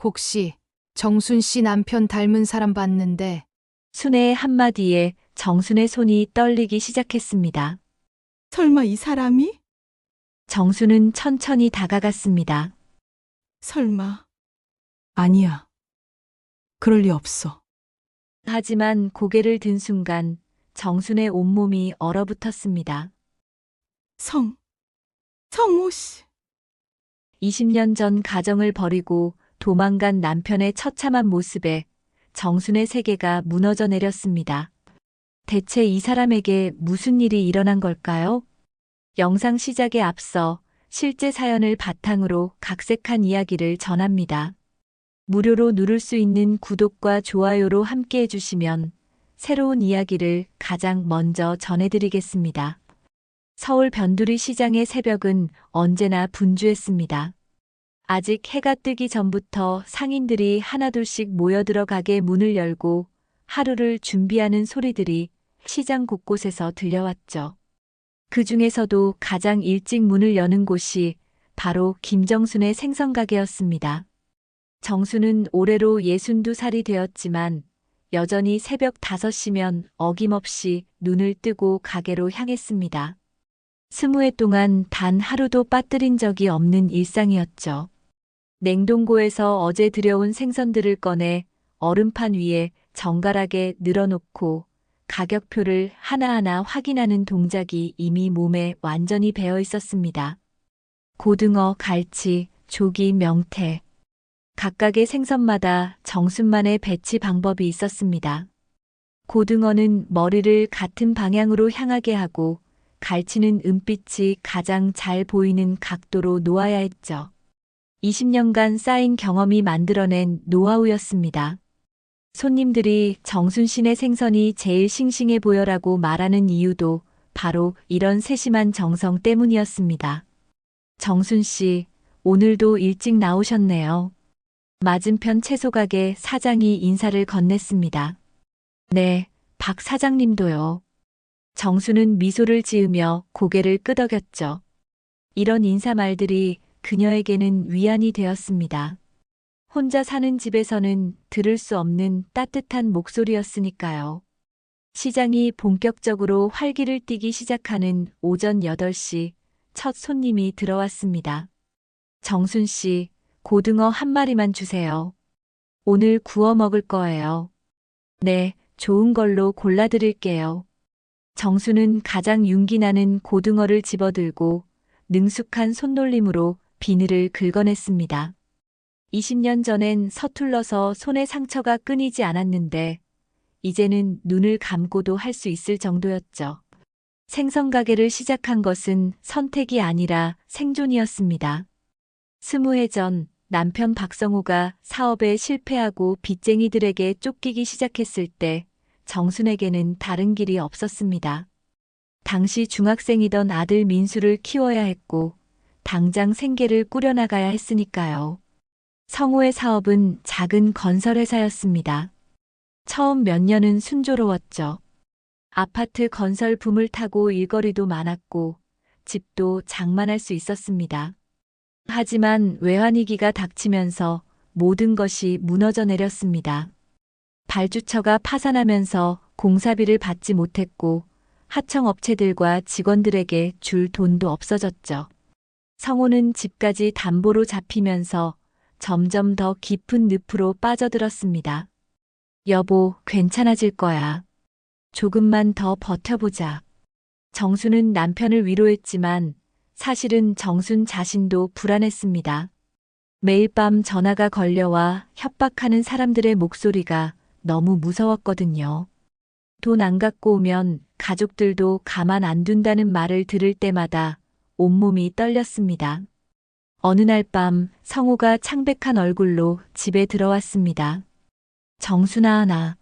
혹시 정순 씨 남편 닮은 사람 봤는데 순애의 한마디에 정순의 손이 떨리기 시작했습니다. 설마 이 사람이? 정순은 천천히 다가갔습니다. 설마. 아니야. 그럴 리 없어. 하지만 고개를 든 순간 정순의 온몸이 얼어붙었습니다. 성호 씨. 20년 전 가정을 버리고 도망간 남편의 처참한 모습에 정순의 세계가 무너져 내렸습니다. 대체 이 사람에게 무슨 일이 일어난 걸까요? 영상 시작에 앞서 실제 사연을 바탕으로 각색한 이야기를 전합니다. 무료로 누를 수 있는 구독과 좋아요로 함께 해주시면 새로운 이야기를 가장 먼저 전해드리겠습니다. 서울 변두리 시장의 새벽은 언제나 분주했습니다. 아직 해가 뜨기 전부터 상인들이 하나둘씩 모여들어 가게 문을 열고 하루를 준비하는 소리들이 시장 곳곳에서 들려왔죠. 그 중에서도 가장 일찍 문을 여는 곳이 바로 김정순의 생선가게였습니다. 정순은 올해로 62살이 되었지만 여전히 새벽 5시면 어김없이 눈을 뜨고 가게로 향했습니다. 20해 동안 단 하루도 빠뜨린 적이 없는 일상이었죠. 냉동고에서 어제 들여온 생선들을 꺼내 얼음판 위에 정갈하게 늘어놓고 가격표를 하나하나 확인하는 동작이 이미 몸에 완전히 배어 있었습니다. 고등어, 갈치, 조기, 명태. 각각의 생선마다 정순만의 배치 방법이 있었습니다. 고등어는 머리를 같은 방향으로 향하게 하고 갈치는 은빛이 가장 잘 보이는 각도로 놓아야 했죠. 20년간 쌓인 경험이 만들어낸 노하우였습니다. 손님들이 정순신의 생선이 제일 싱싱해 보여라고 말하는 이유도 바로 이런 세심한 정성 때문이었습니다. 정순 씨, 오늘도 일찍 나오셨네요. 맞은편 채소가게 사장이 인사를 건넸습니다. 네, 박 사장님도요. 정순은 미소를 지으며 고개를 끄덕였죠. 이런 인사말들이 그녀에게는 위안이 되었습니다. 혼자 사는 집에서는 들을 수 없는 따뜻한 목소리였으니까요. 시장이 본격적으로 활기를 띠기 시작하는 오전 8시 첫 손님이 들어왔습니다. 정순 씨, 고등어 한 마리만 주세요. 오늘 구워 먹을 거예요. 네, 좋은 걸로 골라드릴게요. 정수는 가장 윤기 나는 고등어를 집어들고 능숙한 손놀림으로 비늘을 긁어냈습니다. 20년 전엔 서툴러서 손에 상처가 끊이지 않았는데 이제는 눈을 감고도 할 수 있을 정도였죠. 생선 가게를 시작한 것은 선택이 아니라 생존이었습니다. 20해 전 남편 박성우가 사업에 실패하고 빚쟁이들에게 쫓기기 시작했을 때 정순에게는 다른 길이 없었습니다. 당시 중학생이던 아들 민수를 키워야 했고 당장 생계를 꾸려나가야 했으니까요. 성우의 사업은 작은 건설회사였습니다. 처음 몇 년은 순조로웠죠. 아파트 건설 붐을 타고 일거리도 많았고 집도 장만할 수 있었습니다. 하지만 외환위기가 닥치면서 모든 것이 무너져 내렸습니다. 발주처가 파산하면서 공사비를 받지 못했고 하청업체들과 직원들에게 줄 돈도 없어졌죠. 성호는 집까지 담보로 잡히면서 점점 더 깊은 늪으로 빠져들었습니다. 여보, 괜찮아질 거야. 조금만 더 버텨보자. 정수는 남편을 위로했지만 사실은 정순 자신도 불안했습니다. 매일 밤 전화가 걸려와 협박하는 사람들의 목소리가 너무 무서웠거든요. 돈 안 갖고 오면 가족들도 가만 안 둔다는 말을 들을 때마다 온몸이 떨렸습니다. 어느 날 밤 성우가 창백한 얼굴로 집에 들어왔습니다. 정순아, 나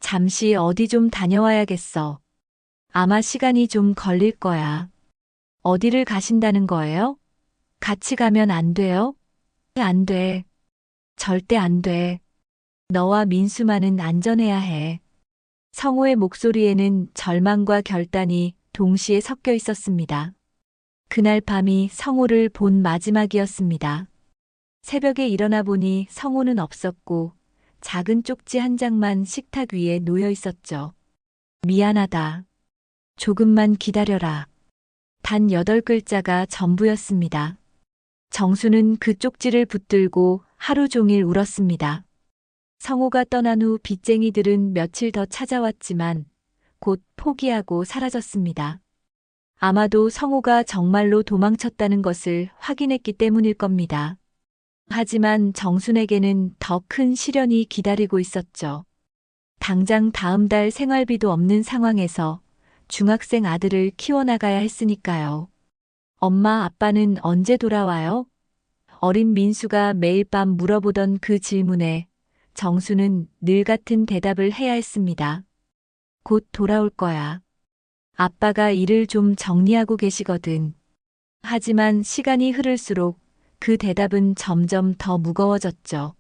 잠시 어디 좀 다녀와야겠어. 아마 시간이 좀 걸릴 거야. 어디를 가신다는 거예요? 같이 가면 안 돼요? 안 돼. 절대 안 돼. 너와 민수만은 안전해야 해. 성호의 목소리에는 절망과 결단이 동시에 섞여 있었습니다. 그날 밤이 성호를 본 마지막이었습니다. 새벽에 일어나 보니 성호는 없었고 작은 쪽지 한 장만 식탁 위에 놓여 있었죠. 미안하다. 조금만 기다려라. 단 8글자가 전부였습니다. 정수는 그 쪽지를 붙들고 하루 종일 울었습니다. 성호가 떠난 후 빚쟁이들은 며칠 더 찾아왔지만 곧 포기하고 사라졌습니다. 아마도 성호가 정말로 도망쳤다는 것을 확인했기 때문일 겁니다. 하지만 정순에게는 더 큰 시련이 기다리고 있었죠. 당장 다음 달 생활비도 없는 상황에서 중학생 아들을 키워나가야 했으니까요. 엄마, 아빠는 언제 돌아와요? 어린 민수가 매일 밤 물어보던 그 질문에 정수는 늘 같은 대답을 해야 했습니다. 곧 돌아올 거야. 아빠가 일을 좀 정리하고 계시거든. 하지만 시간이 흐를수록 그 대답은 점점 더 무거워졌죠.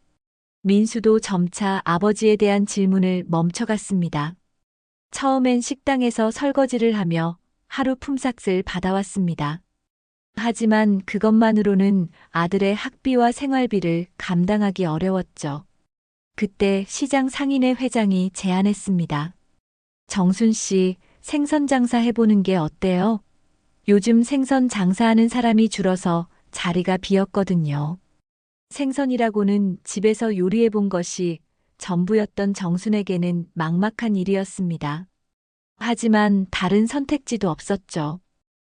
민수도 점차 아버지에 대한 질문을 멈춰갔습니다. 처음엔 식당에서 설거지를 하며 하루 품삯을 받아왔습니다. 하지만 그것만으로는 아들의 학비와 생활비를 감당하기 어려웠죠. 그때 시장 상인회 회장이 제안했습니다. 정순 씨, 생선 장사 해보는 게 어때요? 요즘 생선 장사하는 사람이 줄어서 자리가 비었거든요. 생선이라고는 집에서 요리해 본 것이 전부였던 정순에게는 막막한 일이었습니다. 하지만 다른 선택지도 없었죠.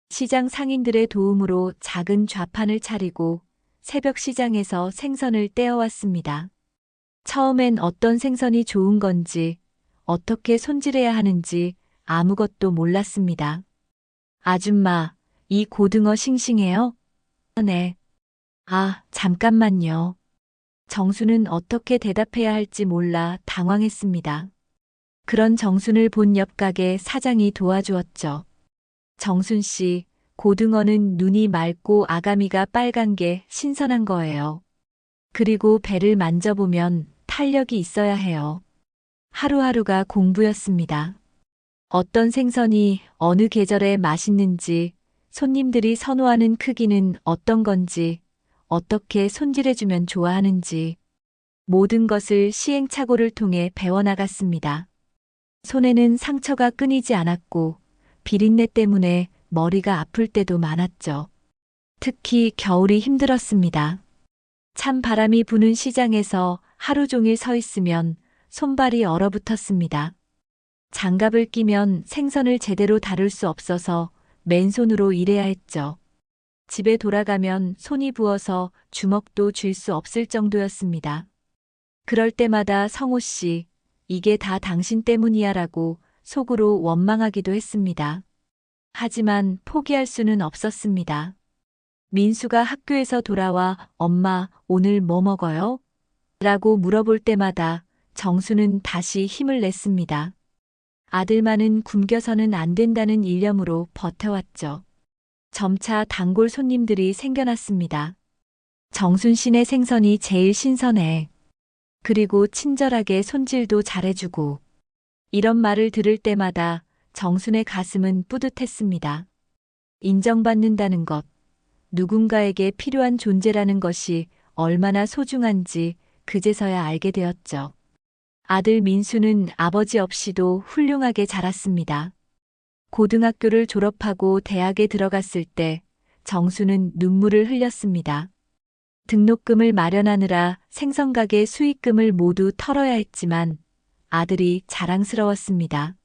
시장 상인들의 도움으로 작은 좌판을 차리고 새벽 시장에서 생선을 떼어왔습니다. 처음엔 어떤 생선이 좋은 건지, 어떻게 손질해야 하는지 아무것도 몰랐습니다. 아줌마, 이 고등어 싱싱해요? 네. 아, 잠깐만요. 정순은 어떻게 대답해야 할지 몰라 당황했습니다. 그런 정순을 본 옆 가게 사장이 도와주었죠. 정순 씨, 고등어는 눈이 맑고 아가미가 빨간 게 신선한 거예요. 그리고 배를 만져보면 탄력이 있어야 해요. 하루하루가 공부였습니다. 어떤 생선이 어느 계절에 맛있는지, 손님들이 선호하는 크기는 어떤 건지, 어떻게 손질해주면 좋아하는지, 모든 것을 시행착오를 통해 배워나갔습니다. 손에는 상처가 끊이지 않았고, 비린내 때문에 머리가 아플 때도 많았죠. 특히 겨울이 힘들었습니다. 찬 바람이 부는 시장에서 하루 종일 서 있으면 손발이 얼어붙었습니다. 장갑을 끼면 생선을 제대로 다룰 수 없어서 맨손으로 일해야 했죠. 집에 돌아가면 손이 부어서 주먹도 쥘 수 없을 정도였습니다. 그럴 때마다 성호 씨, 이게 다 당신 때문이야 라고 속으로 원망하기도 했습니다. 하지만 포기할 수는 없었습니다. 민수가 학교에서 돌아와 엄마, 오늘 뭐 먹어요? 라고 물어볼 때마다 정수는 다시 힘을 냈습니다. 아들만은 굶겨서는 안 된다는 일념으로 버텨왔죠. 점차 단골 손님들이 생겨났습니다. 정순 씨네 생선이 제일 신선해. 그리고 친절하게 손질도 잘해주고. 이런 말을 들을 때마다 정순의 가슴은 뿌듯했습니다. 인정받는다는 것, 누군가에게 필요한 존재라는 것이 얼마나 소중한지 그제서야 알게 되었죠. 아들 민수는 아버지 없이도 훌륭하게 자랐습니다. 고등학교를 졸업하고 대학에 들어갔을 때 정수는 눈물을 흘렸습니다. 등록금을 마련하느라 생선가게 수익금을 모두 털어야 했지만 아들이 자랑스러웠습니다.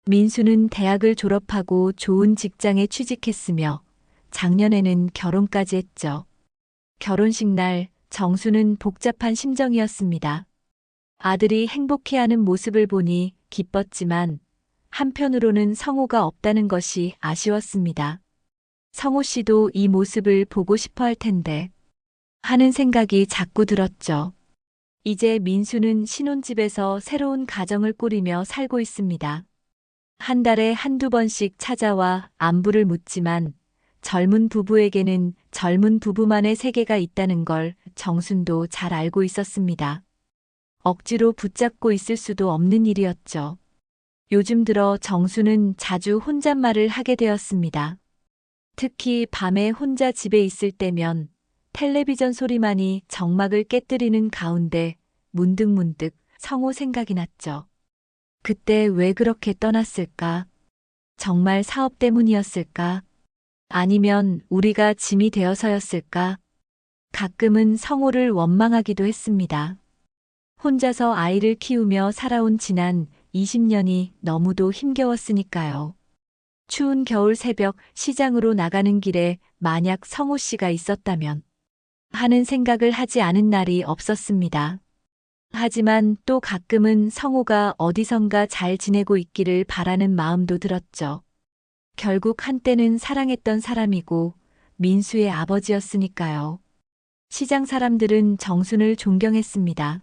민수는 대학을 졸업하고 좋은 직장에 취직했으며 작년에는 결혼까지 했죠. 결혼식 날 정수는 복잡한 심정이었습니다. 아들이 행복해하는 모습을 보니 기뻤지만 한편으로는 성호가 없다는 것이 아쉬웠습니다. 성호 씨도 이 모습을 보고 싶어 할 텐데 하는 생각이 자꾸 들었죠. 이제 민수는 신혼집에서 새로운 가정을 꾸리며 살고 있습니다. 한 달에 한두 번씩 찾아와 안부를 묻지만 젊은 부부에게는 젊은 부부만의 세계가 있다는 걸 정순도 잘 알고 있었습니다. 억지로 붙잡고 있을 수도 없는 일이었죠. 요즘 들어 정수는 자주 혼잣말을 하게 되었습니다. 특히 밤에 혼자 집에 있을 때면 텔레비전 소리만이 정막을 깨뜨리는 가운데 문득문득 성호 생각이 났죠. 그때 왜 그렇게 떠났을까? 정말 사업 때문이었을까? 아니면 우리가 짐이 되어서였을까? 가끔은 성호를 원망하기도 했습니다. 혼자서 아이를 키우며 살아온 지난 20년이 너무도 힘겨웠으니까요. 추운 겨울 새벽 시장으로 나가는 길에 만약 성호 씨가 있었다면 하는 생각을 하지 않은 날이 없었습니다. 하지만 또 가끔은 성호가 어디선가 잘 지내고 있기를 바라는 마음도 들었죠. 결국 한때는 사랑했던 사람이고 민수의 아버지였으니까요. 시장 사람들은 정순을 존경했습니다.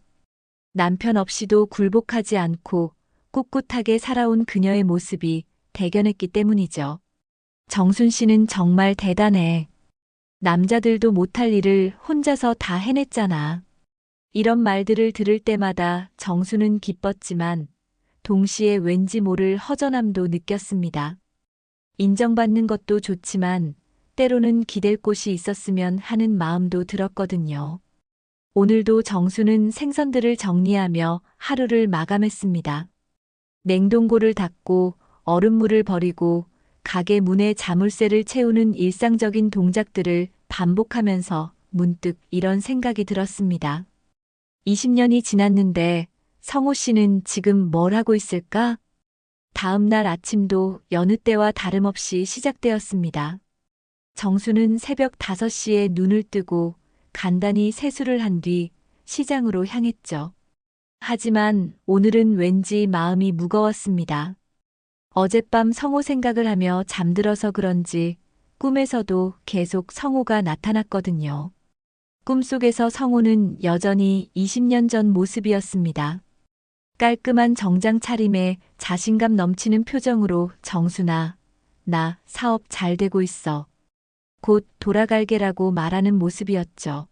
남편 없이도 굴복하지 않고 꿋꿋하게 살아온 그녀의 모습이 대견했기 때문이죠. 정순 씨는 정말 대단해. 남자들도 못할 일을 혼자서 다 해냈잖아. 이런 말들을 들을 때마다 정순은 기뻤지만 동시에 왠지 모를 허전함도 느꼈습니다. 인정받는 것도 좋지만 때로는 기댈 곳이 있었으면 하는 마음도 들었거든요. 오늘도 정수는 생선들을 정리하며 하루를 마감했습니다. 냉동고를 닫고 얼음물을 버리고 가게 문에 자물쇠를 채우는 일상적인 동작들을 반복하면서 문득 이런 생각이 들었습니다. 20년이 지났는데 성호 씨는 지금 뭘 하고 있을까? 다음 날 아침도 여느 때와 다름없이 시작되었습니다. 정수는 새벽 5시에 눈을 뜨고 간단히 세수를 한 뒤 시장으로 향했죠. 하지만 오늘은 왠지 마음이 무거웠습니다. 어젯밤 성호 생각을 하며 잠들어서 그런지 꿈에서도 계속 성호가 나타났거든요. 꿈속에서 성호는 여전히 20년 전 모습이었습니다. 깔끔한 정장 차림에 자신감 넘치는 표정으로 정순아, 나 사업 잘 되고 있어. 곧 돌아갈게라고 말하는 모습이었죠.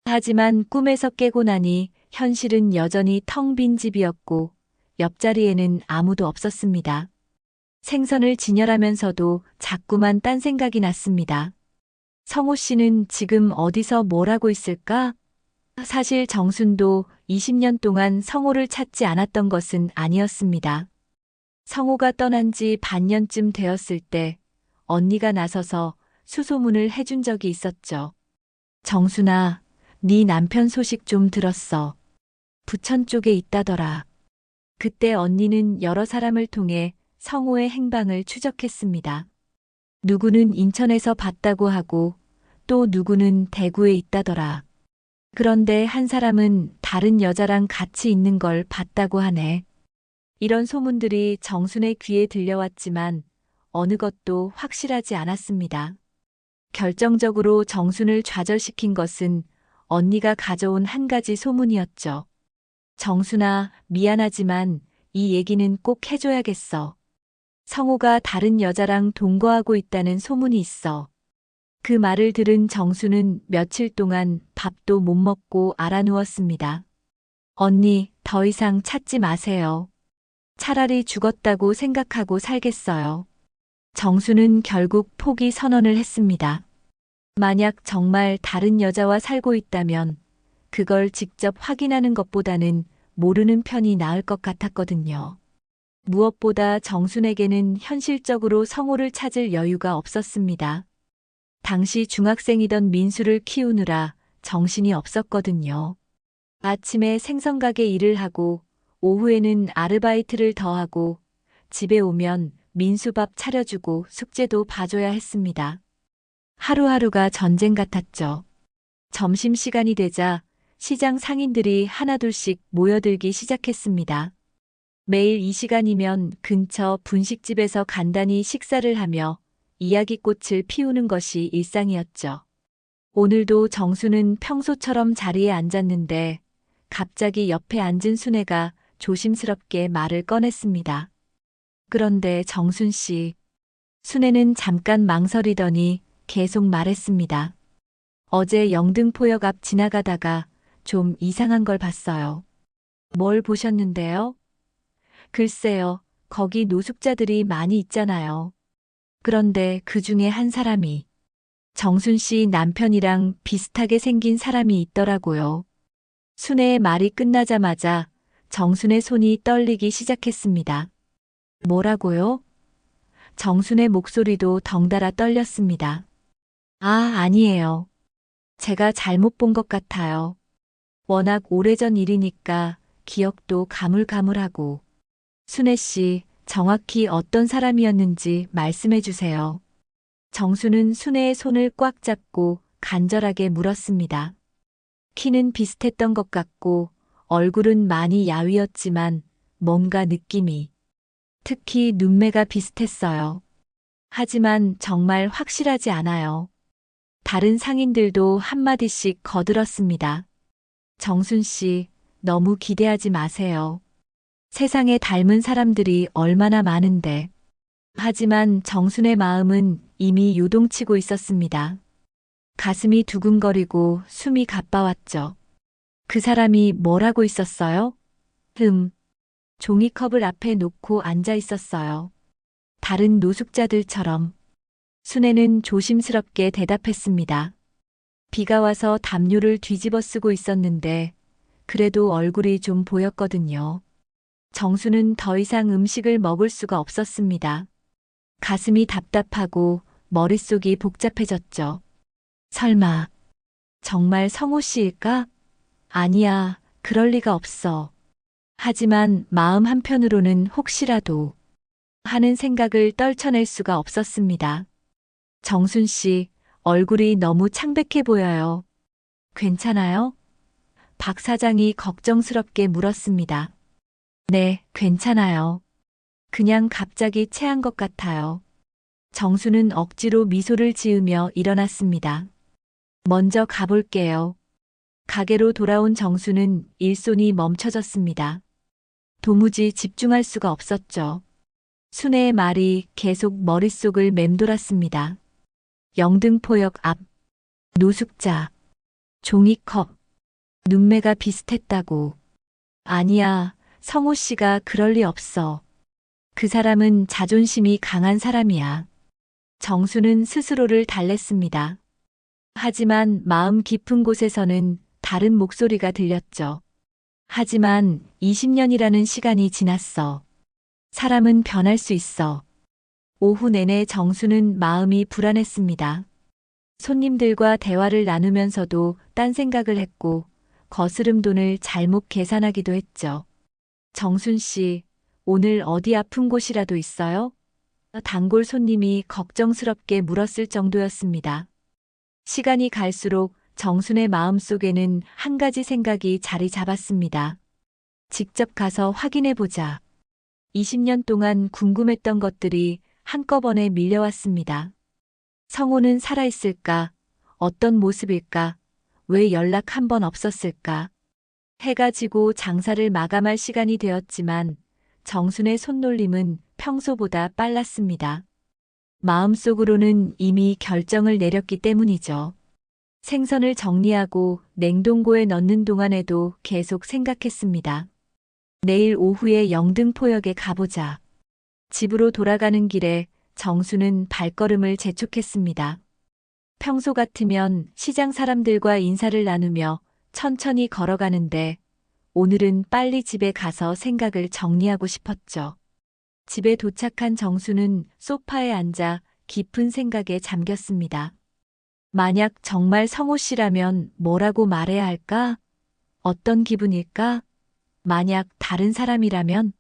하지만 꿈에서 깨고 나니 현실은 여전히 텅 빈 집이었고 옆자리에는 아무도 없었습니다. 생선을 진열하면서도 자꾸만 딴 생각이 났습니다. 성호 씨는 지금 어디서 뭘 하고 있을까? 사실 정순도 20년 동안 성호를 찾지 않았던 것은 아니었습니다. 성호가 떠난 지 반년쯤 되었을 때 언니가 나서서 수소문을 해준 적이 있었죠. 정순아, 네 남편 소식 좀 들었어. 부천 쪽에 있다더라. 그때 언니는 여러 사람을 통해 성호의 행방을 추적했습니다. 누구는 인천에서 봤다고 하고 또 누구는 대구에 있다더라. 그런데 한 사람은 다른 여자랑 같이 있는 걸 봤다고 하네. 이런 소문들이 정순의 귀에 들려왔지만 어느 것도 확실하지 않았습니다. 결정적으로 정순을 좌절시킨 것은 언니가 가져온 한 가지 소문이었죠. 정순아, 미안하지만 이 얘기는 꼭 해줘야겠어. 성호가 다른 여자랑 동거하고 있다는 소문이 있어. 그 말을 들은 정수는 며칠 동안 밥도 못 먹고 알아누웠습니다. 언니, 더 이상 찾지 마세요. 차라리 죽었다고 생각하고 살겠어요. 정수는 결국 포기 선언을 했습니다. 만약 정말 다른 여자와 살고 있다면 그걸 직접 확인하는 것보다는 모르는 편이 나을 것 같았거든요. 무엇보다 정순에게는 현실적으로 성호를 찾을 여유가 없었습니다. 당시 중학생이던 민수를 키우느라 정신이 없었거든요. 아침에 생선가게 일을 하고 오후에는 아르바이트를 더 하고 집에 오면 민수밥 차려주고 숙제도 봐줘야 했습니다. 하루하루가 전쟁 같았죠. 점심시간이 되자 시장 상인들이 하나둘씩 모여들기 시작했습니다. 매일 이 시간이면 근처 분식집에서 간단히 식사를 하며 이야기꽃을 피우는 것이 일상이었죠. 오늘도 정수는 평소처럼 자리에 앉았는데 갑자기 옆에 앉은 순애가 조심스럽게 말을 꺼냈습니다. 그런데 정순 씨, 순애는 잠깐 망설이더니 계속 말했습니다. 어제 영등포역 앞 지나가다가 좀 이상한 걸 봤어요. 뭘 보셨는데요? 글쎄요, 거기 노숙자들이 많이 있잖아요. 그런데 그 중에 한 사람이 정순 씨 남편이랑 비슷하게 생긴 사람이 있더라고요. 순애의 말이 끝나자마자 정순의 손이 떨리기 시작했습니다. 뭐라고요? 정순의 목소리도 덩달아 떨렸습니다. 아, 아니에요. 제가 잘못 본 것 같아요. 워낙 오래전 일이니까 기억도 가물가물하고. 순애 씨, 정확히 어떤 사람이었는지 말씀해 주세요. 정수는 순애의 손을 꽉 잡고 간절하게 물었습니다. 키는 비슷했던 것 같고 얼굴은 많이 야위었지만 뭔가 느낌이, 특히 눈매가 비슷했어요. 하지만 정말 확실하지 않아요. 다른 상인들도 한마디씩 거들었습니다. 정순 씨, 너무 기대하지 마세요. 세상에 닮은 사람들이 얼마나 많은데. 하지만 정순의 마음은 이미 요동치고 있었습니다. 가슴이 두근거리고 숨이 가빠왔죠. 그 사람이 뭘 하고 있었어요? 종이컵을 앞에 놓고 앉아 있었어요. 다른 노숙자들처럼. 순애는 조심스럽게 대답했습니다. 비가 와서 담요를 뒤집어 쓰고 있었는데 그래도 얼굴이 좀 보였거든요. 정수는 더 이상 음식을 먹을 수가 없었습니다. 가슴이 답답하고 머릿속이 복잡해졌죠. 설마 정말 성호 씨일까? 아니야, 그럴 리가 없어. 하지만 마음 한편으로는 혹시라도 하는 생각을 떨쳐낼 수가 없었습니다. 정순 씨, 얼굴이 너무 창백해 보여요. 괜찮아요? 박 사장이 걱정스럽게 물었습니다. 네, 괜찮아요. 그냥 갑자기 체한 것 같아요. 정수는 억지로 미소를 지으며 일어났습니다. 먼저 가볼게요. 가게로 돌아온 정수는 일손이 멈춰졌습니다. 도무지 집중할 수가 없었죠. 순애의 말이 계속 머릿속을 맴돌았습니다. 영등포역 앞, 노숙자, 종이컵, 눈매가 비슷했다고. 아니야, 성호 씨가 그럴 리 없어. 그 사람은 자존심이 강한 사람이야. 정수는 스스로를 달랬습니다. 하지만 마음 깊은 곳에서는 다른 목소리가 들렸죠. 하지만 20년이라는 시간이 지났어. 사람은 변할 수 있어. 오후 내내 정수는 마음이 불안했습니다. 손님들과 대화를 나누면서도 딴 생각을 했고 거스름 돈을 잘못 계산하기도 했죠. 정순 씨, 오늘 어디 아픈 곳이라도 있어요? 단골 손님이 걱정스럽게 물었을 정도였습니다. 시간이 갈수록 정순의 마음속에는 한 가지 생각이 자리 잡았습니다. 직접 가서 확인해보자. 20년 동안 궁금했던 것들이 한꺼번에 밀려왔습니다. 성호는 살아있을까? 어떤 모습일까? 왜 연락 한 번 없었을까? 해가 지고 장사를 마감할 시간이 되었지만 정순의 손놀림은 평소보다 빨랐습니다. 마음속으로는 이미 결정을 내렸기 때문이죠. 생선을 정리하고 냉동고에 넣는 동안에도 계속 생각했습니다. 내일 오후에 영등포역에 가보자. 집으로 돌아가는 길에 정수는 발걸음을 재촉했습니다. 평소 같으면 시장 사람들과 인사를 나누며 천천히 걸어가는데 오늘은 빨리 집에 가서 생각을 정리하고 싶었죠. 집에 도착한 정수는 소파에 앉아 깊은 생각에 잠겼습니다. 만약 정말 성호 씨라면 뭐라고 말해야 할까? 어떤 기분일까? 만약 다른 사람이라면?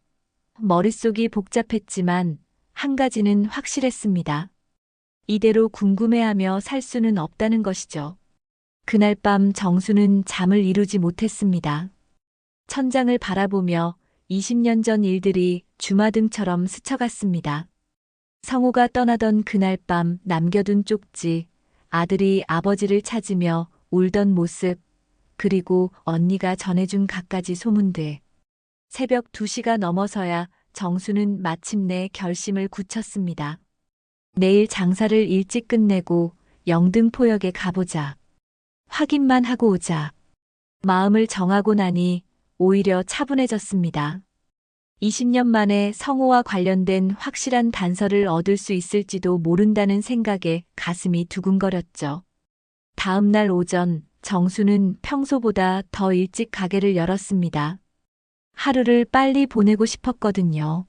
머릿속이 복잡했지만 한 가지는 확실했습니다. 이대로 궁금해하며 살 수는 없다는 것이죠. 그날 밤 정수는 잠을 이루지 못했습니다. 천장을 바라보며 20년 전 일들이 주마등처럼 스쳐갔습니다. 성호가 떠나던 그날 밤 남겨둔 쪽지, 아들이 아버지를 찾으며 울던 모습, 그리고 언니가 전해준 갖가지 소문들. 새벽 2시가 넘어서야 정수는 마침내 결심을 굳혔습니다. 내일 장사를 일찍 끝내고 영등포역에 가보자. 확인만 하고 오자. 마음을 정하고 나니 오히려 차분해졌습니다. 20년 만에 성호와 관련된 확실한 단서를 얻을 수 있을지도 모른다는 생각에 가슴이 두근거렸죠. 다음 날 오전, 정수는 평소보다 더 일찍 가게를 열었습니다. 하루를 빨리 보내고 싶었거든요.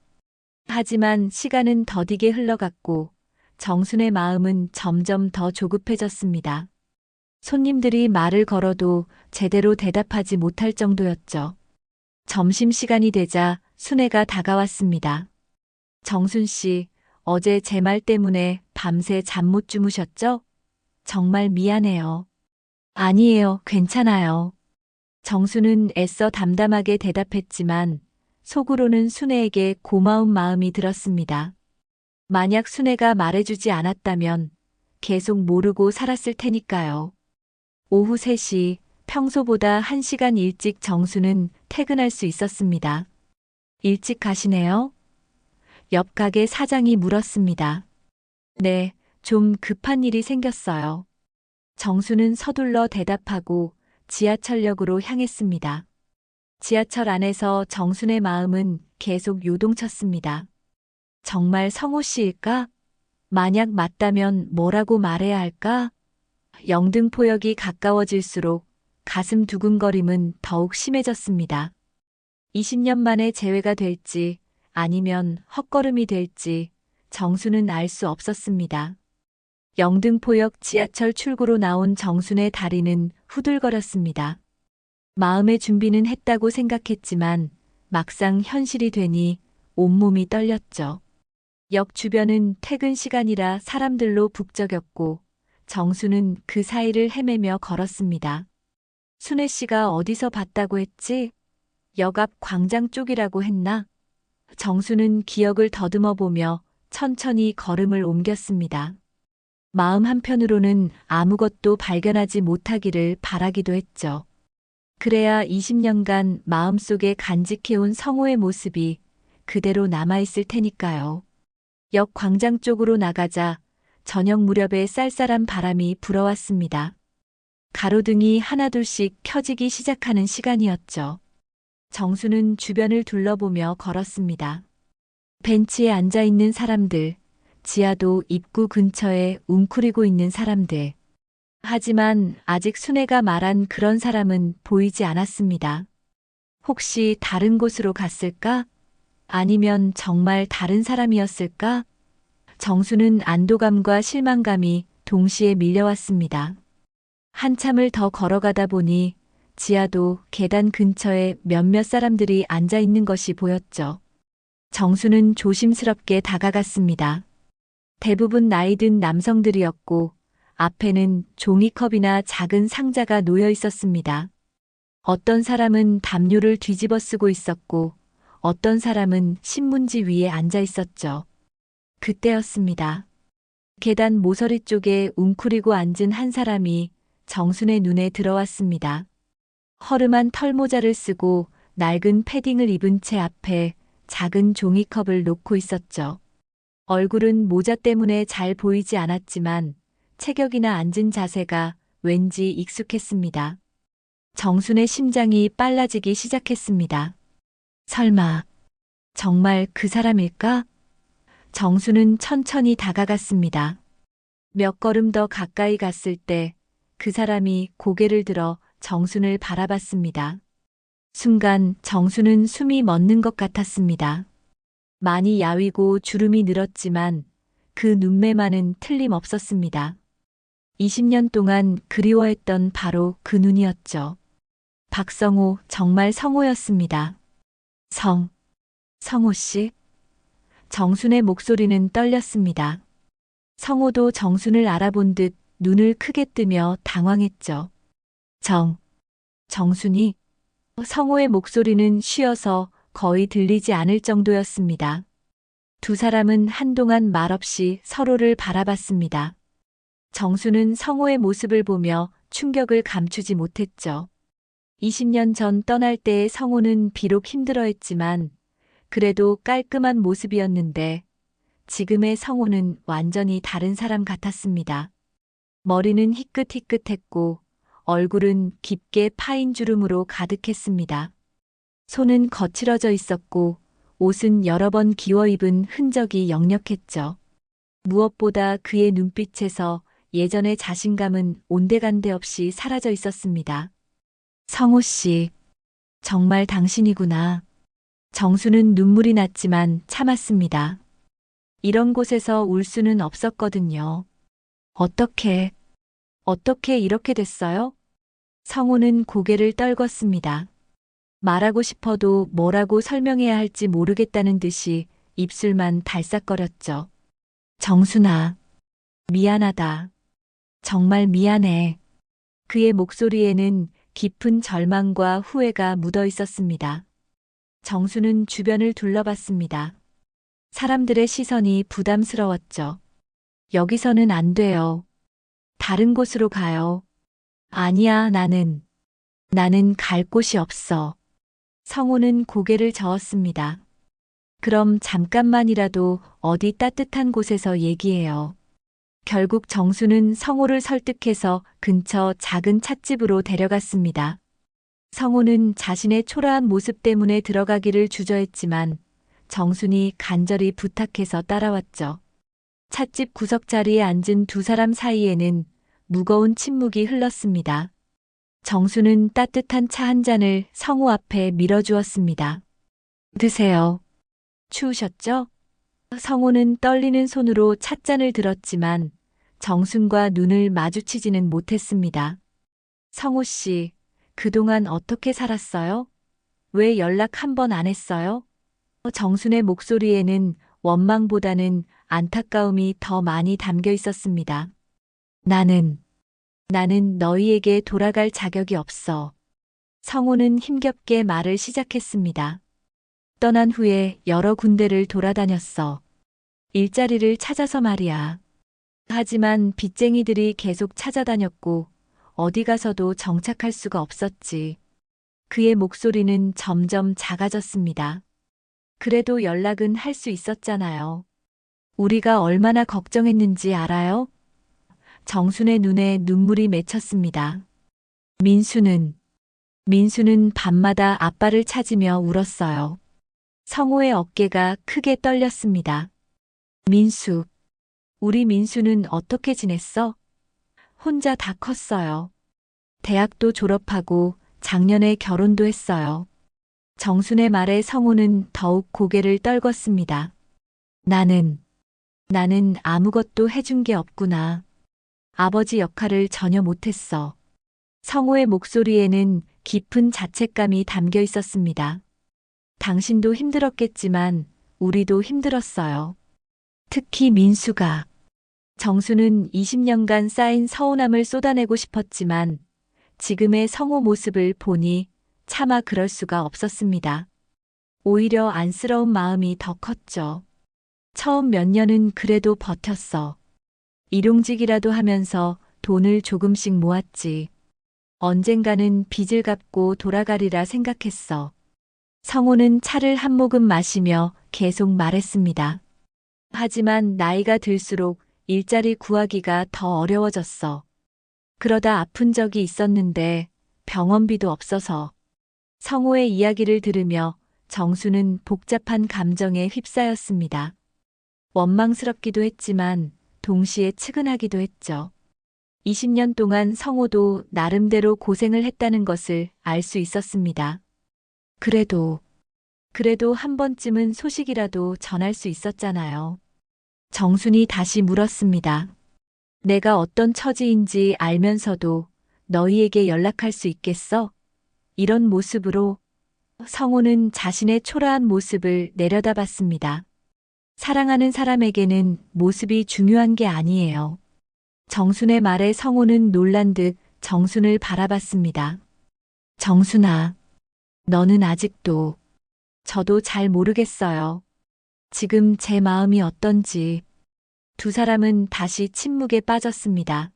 하지만 시간은 더디게 흘러갔고 정순의 마음은 점점 더 조급해졌습니다. 손님들이 말을 걸어도 제대로 대답하지 못할 정도였죠. 점심시간이 되자 순애가 다가왔습니다. 정순 씨, 어제 제 말 때문에 밤새 잠 못 주무셨죠? 정말 미안해요. 아니에요, 괜찮아요. 정수는 애써 담담하게 대답했지만 속으로는 순애에게 고마운 마음이 들었습니다. 만약 순애가 말해주지 않았다면 계속 모르고 살았을 테니까요. 오후 3시, 평소보다 1시간 일찍 정수는 퇴근할 수 있었습니다. 일찍 가시네요? 옆 가게 사장이 물었습니다. 네, 좀 급한 일이 생겼어요. 정수는 서둘러 대답하고 지하철역으로 향했습니다. 지하철 안에서 정순의 마음은 계속 요동쳤습니다. 정말 성호 씨일까? 만약 맞다면 뭐라고 말해야 할까? 영등포역이 가까워질수록 가슴 두근거림은 더욱 심해졌습니다. 20년 만에 재회가 될지 아니면 헛걸음이 될지 정수는 알 수 없었습니다. 영등포역 지하철 출구로 나온 정순의 다리는 후들거렸습니다. 마음의 준비는 했다고 생각했지만 막상 현실이 되니 온몸이 떨렸죠. 역 주변은 퇴근 시간이라 사람들로 북적였고 정수는 그 사이를 헤매며 걸었습니다. 순애 씨가 어디서 봤다고 했지? 역 앞 광장 쪽이라고 했나? 정수는 기억을 더듬어 보며 천천히 걸음을 옮겼습니다. 마음 한편으로는 아무것도 발견하지 못하기를 바라기도 했죠. 그래야 20년간 마음속에 간직해온 성호의 모습이 그대로 남아있을 테니까요. 역 광장 쪽으로 나가자 저녁 무렵에 쌀쌀한 바람이 불어왔습니다. 가로등이 하나둘씩 켜지기 시작하는 시간이었죠. 정수는 주변을 둘러보며 걸었습니다. 벤치에 앉아있는 사람들, 지하도 입구 근처에 웅크리고 있는 사람들. 하지만 아직 순애가 말한 그런 사람은 보이지 않았습니다. 혹시 다른 곳으로 갔을까? 아니면 정말 다른 사람이었을까? 정수는 안도감과 실망감이 동시에 밀려왔습니다. 한참을 더 걸어가다 보니 지하도 계단 근처에 몇몇 사람들이 앉아 있는 것이 보였죠. 정수는 조심스럽게 다가갔습니다. 대부분 나이 든 남성들이었고 앞에는 종이컵이나 작은 상자가 놓여 있었습니다. 어떤 사람은 담요를 뒤집어 쓰고 있었고 어떤 사람은 신문지 위에 앉아 있었죠. 그때였습니다. 계단 모서리 쪽에 웅크리고 앉은 한 사람이 정순의 눈에 들어왔습니다. 허름한 털모자를 쓰고 낡은 패딩을 입은 채 앞에 작은 종이컵을 놓고 있었죠. 얼굴은 모자 때문에 잘 보이지 않았지만 체격이나 앉은 자세가 왠지 익숙했습니다. 정순의 심장이 빨라지기 시작했습니다. 설마 정말 그 사람일까? 정수는 천천히 다가갔습니다. 몇 걸음 더 가까이 갔을 때 그 사람이 고개를 들어 정순을 바라봤습니다. 순간 정수는 숨이 멎는 것 같았습니다. 많이 야위고 주름이 늘었지만 그 눈매만은 틀림없었습니다. 20년 동안 그리워했던 바로 그 눈이었죠. 박성호, 정말 성호였습니다. 성호 씨? 정순의 목소리는 떨렸습니다. 성호도 정순을 알아본 듯 눈을 크게 뜨며 당황했죠. 정순이? 성호의 목소리는 쉬어서 거의 들리지 않을 정도였습니다. 두 사람은 한동안 말없이 서로를 바라봤습니다. 정수는 성호의 모습을 보며 충격을 감추지 못했죠. 20년 전 떠날 때의 성호는 비록 힘들어했지만 그래도 깔끔한 모습이었는데 지금의 성호는 완전히 다른 사람 같았습니다. 머리는 희끗희끗했고 얼굴은 깊게 파인 주름으로 가득했습니다. 손은 거칠어져 있었고 옷은 여러 번 기워 입은 흔적이 역력했죠. 무엇보다 그의 눈빛에서 예전의 자신감은 온데간데 없이 사라져 있었습니다. 성호 씨, 정말 당신이구나. 정수는 눈물이 났지만 참았습니다. 이런 곳에서 울 수는 없었거든요. 어떻게 이렇게 됐어요? 성호는 고개를 떨궜습니다. 말하고 싶어도 뭐라고 설명해야 할지 모르겠다는 듯이 입술만 달싹거렸죠. 정순아, 미안하다. 정말 미안해. 그의 목소리에는 깊은 절망과 후회가 묻어 있었습니다. 정수는 주변을 둘러봤습니다. 사람들의 시선이 부담스러웠죠. 여기서는 안 돼요. 다른 곳으로 가요. 아니야, 나는 갈 곳이 없어. 성호는 고개를 저었습니다. 그럼 잠깐만이라도 어디 따뜻한 곳에서 얘기해요. 결국 정수는 성호를 설득해서 근처 작은 찻집으로 데려갔습니다. 성호는 자신의 초라한 모습 때문에 들어가기를 주저했지만 정순이 간절히 부탁해서 따라왔죠. 찻집 구석 자리에 앉은 두 사람 사이에는 무거운 침묵이 흘렀습니다. 정수는 따뜻한 차 한 잔을 성호 앞에 밀어주었습니다. 드세요. 추우셨죠? 성호는 떨리는 손으로 찻잔을 들었지만 정순과 눈을 마주치지는 못했습니다. 성호 씨, 그동안 어떻게 살았어요? 왜 연락 한 번 안 했어요? 정순의 목소리에는 원망보다는 안타까움이 더 많이 담겨 있었습니다. 나는 너희에게 돌아갈 자격이 없어. 성호는 힘겹게 말을 시작했습니다. 떠난 후에 여러 군데를 돌아다녔어. 일자리를 찾아서 말이야. 하지만 빚쟁이들이 계속 찾아다녔고 어디 가서도 정착할 수가 없었지. 그의 목소리는 점점 작아졌습니다. 그래도 연락은 할 수 있었잖아요. 우리가 얼마나 걱정했는지 알아요? 정순의 눈에 눈물이 맺혔습니다. 민수는 밤마다 아빠를 찾으며 울었어요. 성호의 어깨가 크게 떨렸습니다. 민수, 우리 민수는 어떻게 지냈어? 혼자 다 컸어요. 대학도 졸업하고 작년에 결혼도 했어요. 정순의 말에 성호는 더욱 고개를 떨궜습니다. 나는 아무것도 해준 게 없구나. 아버지 역할을 전혀 못했어. 성호의 목소리에는 깊은 자책감이 담겨 있었습니다. 당신도 힘들었겠지만 우리도 힘들었어요. 특히 민수가. 정수는 20년간 쌓인 서운함을 쏟아내고 싶었지만 지금의 성호 모습을 보니 차마 그럴 수가 없었습니다. 오히려 안쓰러운 마음이 더 컸죠. 처음 몇 년은 그래도 버텼어. 일용직이라도 하면서 돈을 조금씩 모았지. 언젠가는 빚을 갚고 돌아가리라 생각했어. 성호는 차를 한 모금 마시며 계속 말했습니다. 하지만 나이가 들수록 일자리 구하기가 더 어려워졌어. 그러다 아픈 적이 있었는데 병원비도 없어서. 성호의 이야기를 들으며 정수는 복잡한 감정에 휩싸였습니다. 원망스럽기도 했지만 동시에 측은하기도 했죠. 20년 동안 성호도 나름대로 고생을 했다는 것을 알 수 있었습니다. 그래도 한 번쯤은 소식이라도 전할 수 있었잖아요. 정순이 다시 물었습니다. 내가 어떤 처지인지 알면서도 너희에게 연락할 수 있겠어? 이런 모습으로 성호는 자신의 초라한 모습을 내려다봤습니다. 사랑하는 사람에게는 모습이 중요한 게 아니에요. 정순의 말에 성호는 놀란 듯 정순을 바라봤습니다. 정순아, 너는 아직도. 저도 잘 모르겠어요. 지금 제 마음이 어떤지. 두 사람은 다시 침묵에 빠졌습니다.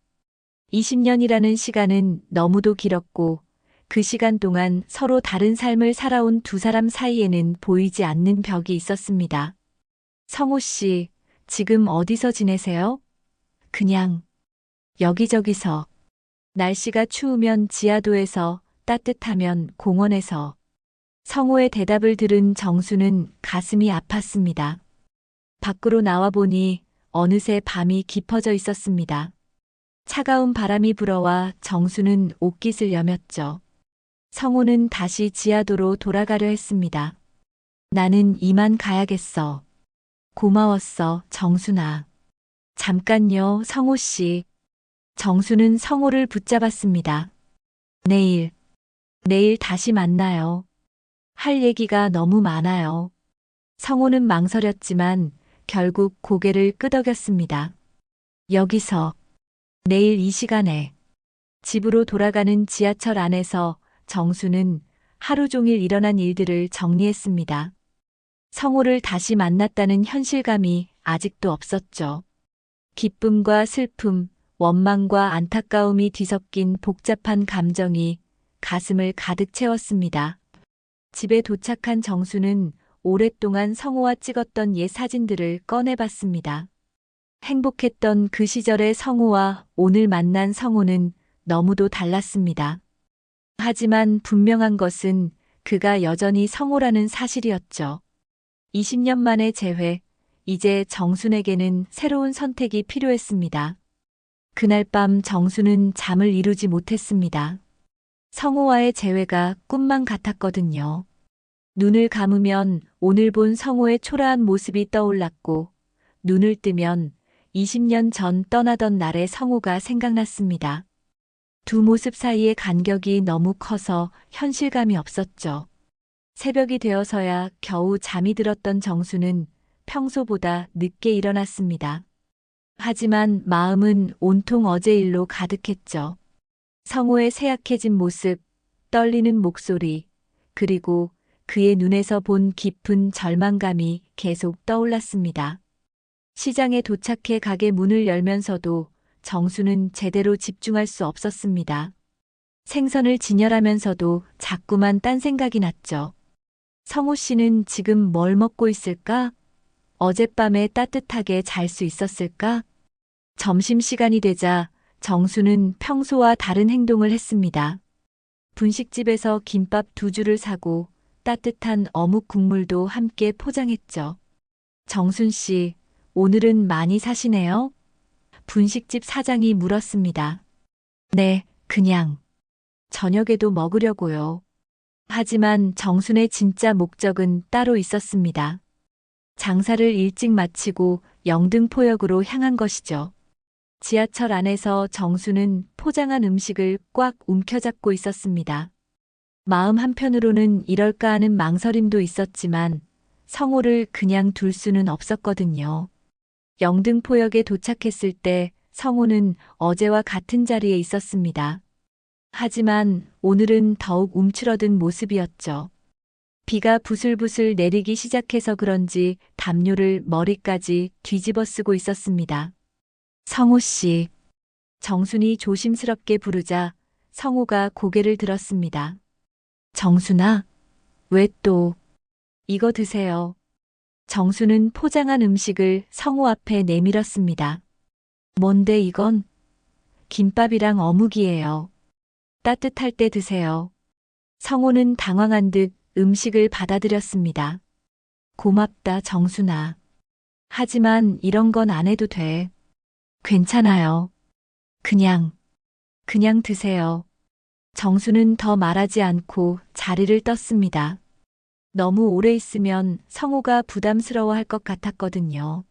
20년이라는 시간은 너무도 길었고 그 시간 동안 서로 다른 삶을 살아온 두 사람 사이에는 보이지 않는 벽이 있었습니다. 성호 씨, 지금 어디서 지내세요? 그냥 여기저기서. 날씨가 추우면 지하도에서, 따뜻하면 공원에서. 성호의 대답을 들은 정수는 가슴이 아팠습니다. 밖으로 나와 보니 어느새 밤이 깊어져 있었습니다. 차가운 바람이 불어와 정수는 옷깃을 여몄죠. 성호는 다시 지하도로 돌아가려 했습니다. 나는 이만 가야겠어. 고마웠어, 정순아. 잠깐요, 성호 씨. 정수는 성호를 붙잡았습니다. 내일 다시 만나요. 할 얘기가 너무 많아요. 성호는 망설였지만 결국 고개를 끄덕였습니다. 여기서 내일 이 시간에 집으로 돌아가는 지하철 안에서 정수는 하루 종일 일어난 일들을 정리했습니다. 성호를 다시 만났다는 현실감이 아직도 없었죠. 기쁨과 슬픔, 원망과 안타까움이 뒤섞인 복잡한 감정이 가슴을 가득 채웠습니다. 집에 도착한 정수는 오랫동안 성호와 찍었던 옛 사진들을 꺼내봤습니다. 행복했던 그 시절의 성호와 오늘 만난 성호는 너무도 달랐습니다. 하지만 분명한 것은 그가 여전히 성호라는 사실이었죠. 20년 만의 재회, 이제 정순에게는 새로운 선택이 필요했습니다. 그날 밤 정수는 잠을 이루지 못했습니다. 성호와의 재회가 꿈만 같았거든요. 눈을 감으면 오늘 본 성호의 초라한 모습이 떠올랐고, 눈을 뜨면 20년 전 떠나던 날의 성호가 생각났습니다. 두 모습 사이의 간격이 너무 커서 현실감이 없었죠. 새벽이 되어서야 겨우 잠이 들었던 정수는 평소보다 늦게 일어났습니다. 하지만 마음은 온통 어제 일로 가득했죠. 성호의 쇠약해진 모습, 떨리는 목소리, 그리고 그의 눈에서 본 깊은 절망감이 계속 떠올랐습니다. 시장에 도착해 가게 문을 열면서도 정수는 제대로 집중할 수 없었습니다. 생선을 진열하면서도 자꾸만 딴 생각이 났죠. 성호 씨는 지금 뭘 먹고 있을까? 어젯밤에 따뜻하게 잘 수 있었을까? 점심시간이 되자 정수는 평소와 다른 행동을 했습니다. 분식집에서 김밥 2줄을 사고 따뜻한 어묵 국물도 함께 포장했죠. 정순 씨, 오늘은 많이 사시네요? 분식집 사장이 물었습니다. 네, 그냥. 저녁에도 먹으려고요. 하지만 정순의 진짜 목적은 따로 있었습니다. 장사를 일찍 마치고 영등포역으로 향한 것이죠. 지하철 안에서 정수는 포장한 음식을 꽉 움켜잡고 있었습니다. 마음 한편으로는 이럴까 하는 망설임도 있었지만 성호를 그냥 둘 수는 없었거든요. 영등포역에 도착했을 때 성호는 어제와 같은 자리에 있었습니다. 하지만 오늘은 더욱 움츠러든 모습이었죠. 비가 부슬부슬 내리기 시작해서 그런지 담요를 머리까지 뒤집어 쓰고 있었습니다. 성호 씨. 정순이 조심스럽게 부르자 성호가 고개를 들었습니다. 정순아, 왜 또? 이거 드세요. 정수는 포장한 음식을 성호 앞에 내밀었습니다. 뭔데 이건? 김밥이랑 어묵이에요. 따뜻할 때 드세요. 성호는 당황한 듯 음식을 받아들였습니다. 고맙다, 정순아. 하지만 이런 건 안 해도 돼. 괜찮아요. 그냥 드세요. 정수는 더 말하지 않고 자리를 떴습니다. 너무 오래 있으면 성호가 부담스러워할 것 같았거든요.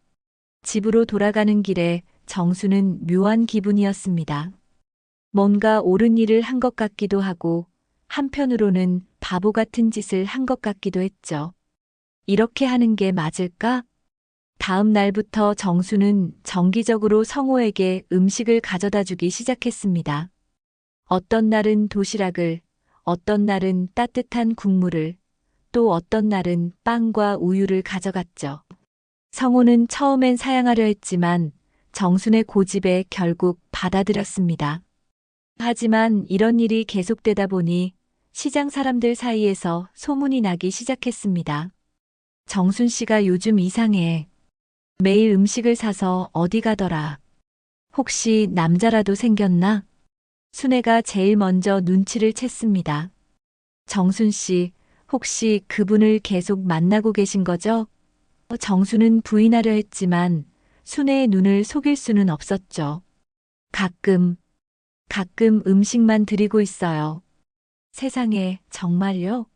집으로 돌아가는 길에 정수는 묘한 기분이었습니다. 뭔가 옳은 일을 한 것 같기도 하고 한편으로는 바보 같은 짓을 한 것 같기도 했죠. 이렇게 하는 게 맞을까? 다음 날부터 정수는 정기적으로 성호에게 음식을 가져다 주기 시작했습니다. 어떤 날은 도시락을, 어떤 날은 따뜻한 국물을, 또 어떤 날은 빵과 우유를 가져갔죠. 성호는 처음엔 사양하려 했지만 정순의 고집에 결국 받아들였습니다. 하지만 이런 일이 계속되다 보니 시장 사람들 사이에서 소문이 나기 시작했습니다. 정순 씨가 요즘 이상해. 매일 음식을 사서 어디 가더라. 혹시 남자라도 생겼나? 순애가 제일 먼저 눈치를 챘습니다. 정순 씨, 혹시 그분을 계속 만나고 계신 거죠? 정수는 부인하려 했지만 순애의 눈을 속일 수는 없었죠. 가끔 음식만 드리고 있어요. 세상에, 정말요?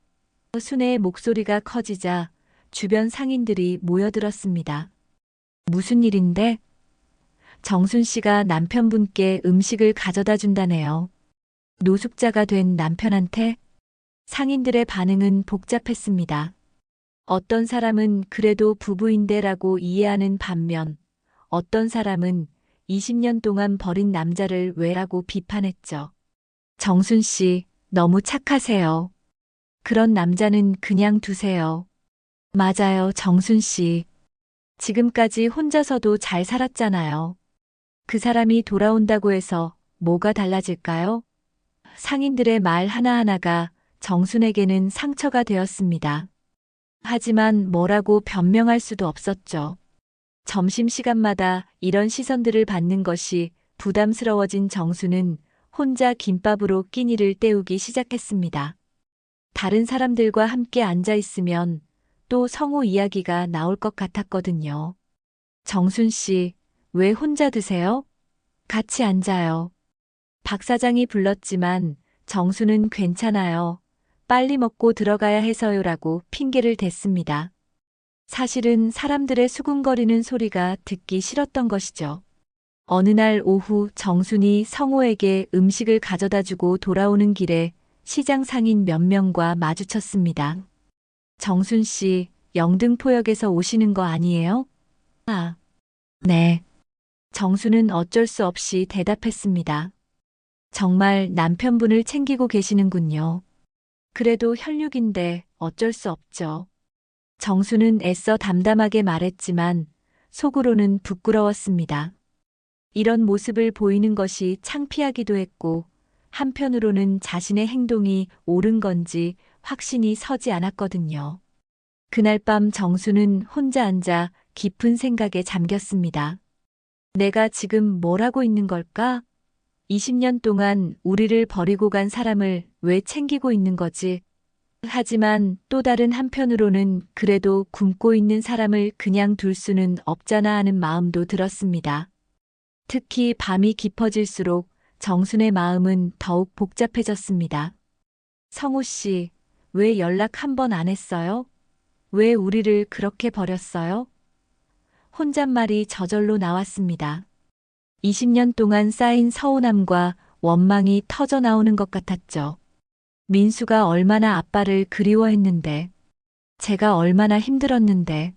순애의 목소리가 커지자 주변 상인들이 모여들었습니다. 무슨 일인데? 정순 씨가 남편분께 음식을 가져다 준다네요. 노숙자가 된 남편한테? 상인들의 반응은 복잡했습니다. 어떤 사람은 그래도 부부인데라고 이해하는 반면 어떤 사람은 20년 동안 버린 남자를 왜라고 비판했죠. 정순 씨, 너무 착하세요. 그런 남자는 그냥 두세요. 맞아요, 정순 씨. 지금까지 혼자서도 잘 살았잖아요. 그 사람이 돌아온다고 해서 뭐가 달라질까요? 상인들의 말 하나하나가 정순에게는 상처가 되었습니다. 하지만 뭐라고 변명할 수도 없었죠. 점심시간마다 이런 시선들을 받는 것이 부담스러워진 정수는 혼자 김밥으로 끼니를 때우기 시작했습니다. 다른 사람들과 함께 앉아 있으면 또 성우 이야기가 나올 것 같았거든요. 정순 씨, 왜 혼자 드세요? 같이 앉아요. 박 사장이 불렀지만 정수는 괜찮아요. 빨리 먹고 들어가야 해서요라고 핑계를 댔습니다. 사실은 사람들의 수군거리는 소리가 듣기 싫었던 것이죠. 어느 날 오후 정순이 성호에게 음식을 가져다 주고 돌아오는 길에 시장 상인 몇 명과 마주쳤습니다. 정순 씨, 영등포역에서 오시는 거 아니에요? 아, 네. 정수는 어쩔 수 없이 대답했습니다. 정말 남편분을 챙기고 계시는군요. 그래도 혈육인데 어쩔 수 없죠. 정수는 애써 담담하게 말했지만 속으로는 부끄러웠습니다. 이런 모습을 보이는 것이 창피하기도 했고 한편으로는 자신의 행동이 옳은 건지 확신이 서지 않았거든요. 그날 밤 정수는 혼자 앉아 깊은 생각에 잠겼습니다. 내가 지금 뭘 하고 있는 걸까? 20년 동안 우리를 버리고 간 사람을 왜 챙기고 있는 거지? 하지만 또 다른 한편으로는 그래도 굶고 있는 사람을 그냥 둘 수는 없잖아 하는 마음도 들었습니다. 특히 밤이 깊어질수록 정순의 마음은 더욱 복잡해졌습니다. 성우 씨, 왜 연락 한 번 안 했어요? 왜 우리를 그렇게 버렸어요? 혼잣말이 저절로 나왔습니다. 20년 동안 쌓인 서운함과 원망이 터져 나오는 것 같았죠. 민수가 얼마나 아빠를 그리워했는데, 제가 얼마나 힘들었는데,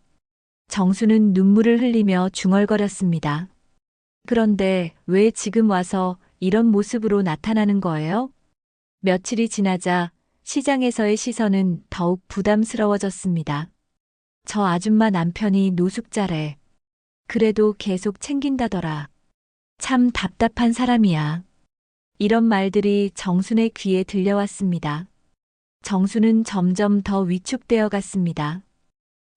정수는 눈물을 흘리며 중얼거렸습니다. 그런데 왜 지금 와서 이런 모습으로 나타나는 거예요? 며칠이 지나자 시장에서의 시선은 더욱 부담스러워졌습니다. 저 아줌마 남편이 노숙자래. 그래도 계속 챙긴다더라. 참 답답한 사람이야. 이런 말들이 정순의 귀에 들려왔습니다. 정순은 점점 더 위축되어 갔습니다.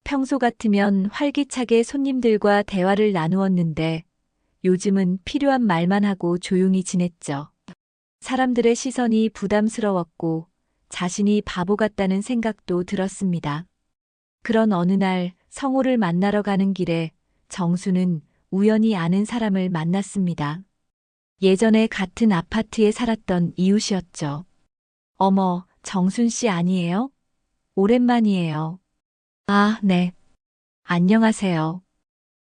평소 같으면 활기차게 손님들과 대화를 나누었는데 요즘은 필요한 말만 하고 조용히 지냈죠. 사람들의 시선이 부담스러웠고 자신이 바보 같다는 생각도 들었습니다. 그런 어느 날 성호를 만나러 가는 길에 정수는 우연히 아는 사람을 만났습니다. 예전에 같은 아파트에 살았던 이웃이었죠. 어머, 정순 씨 아니에요? 오랜만이에요. 아, 네. 안녕하세요.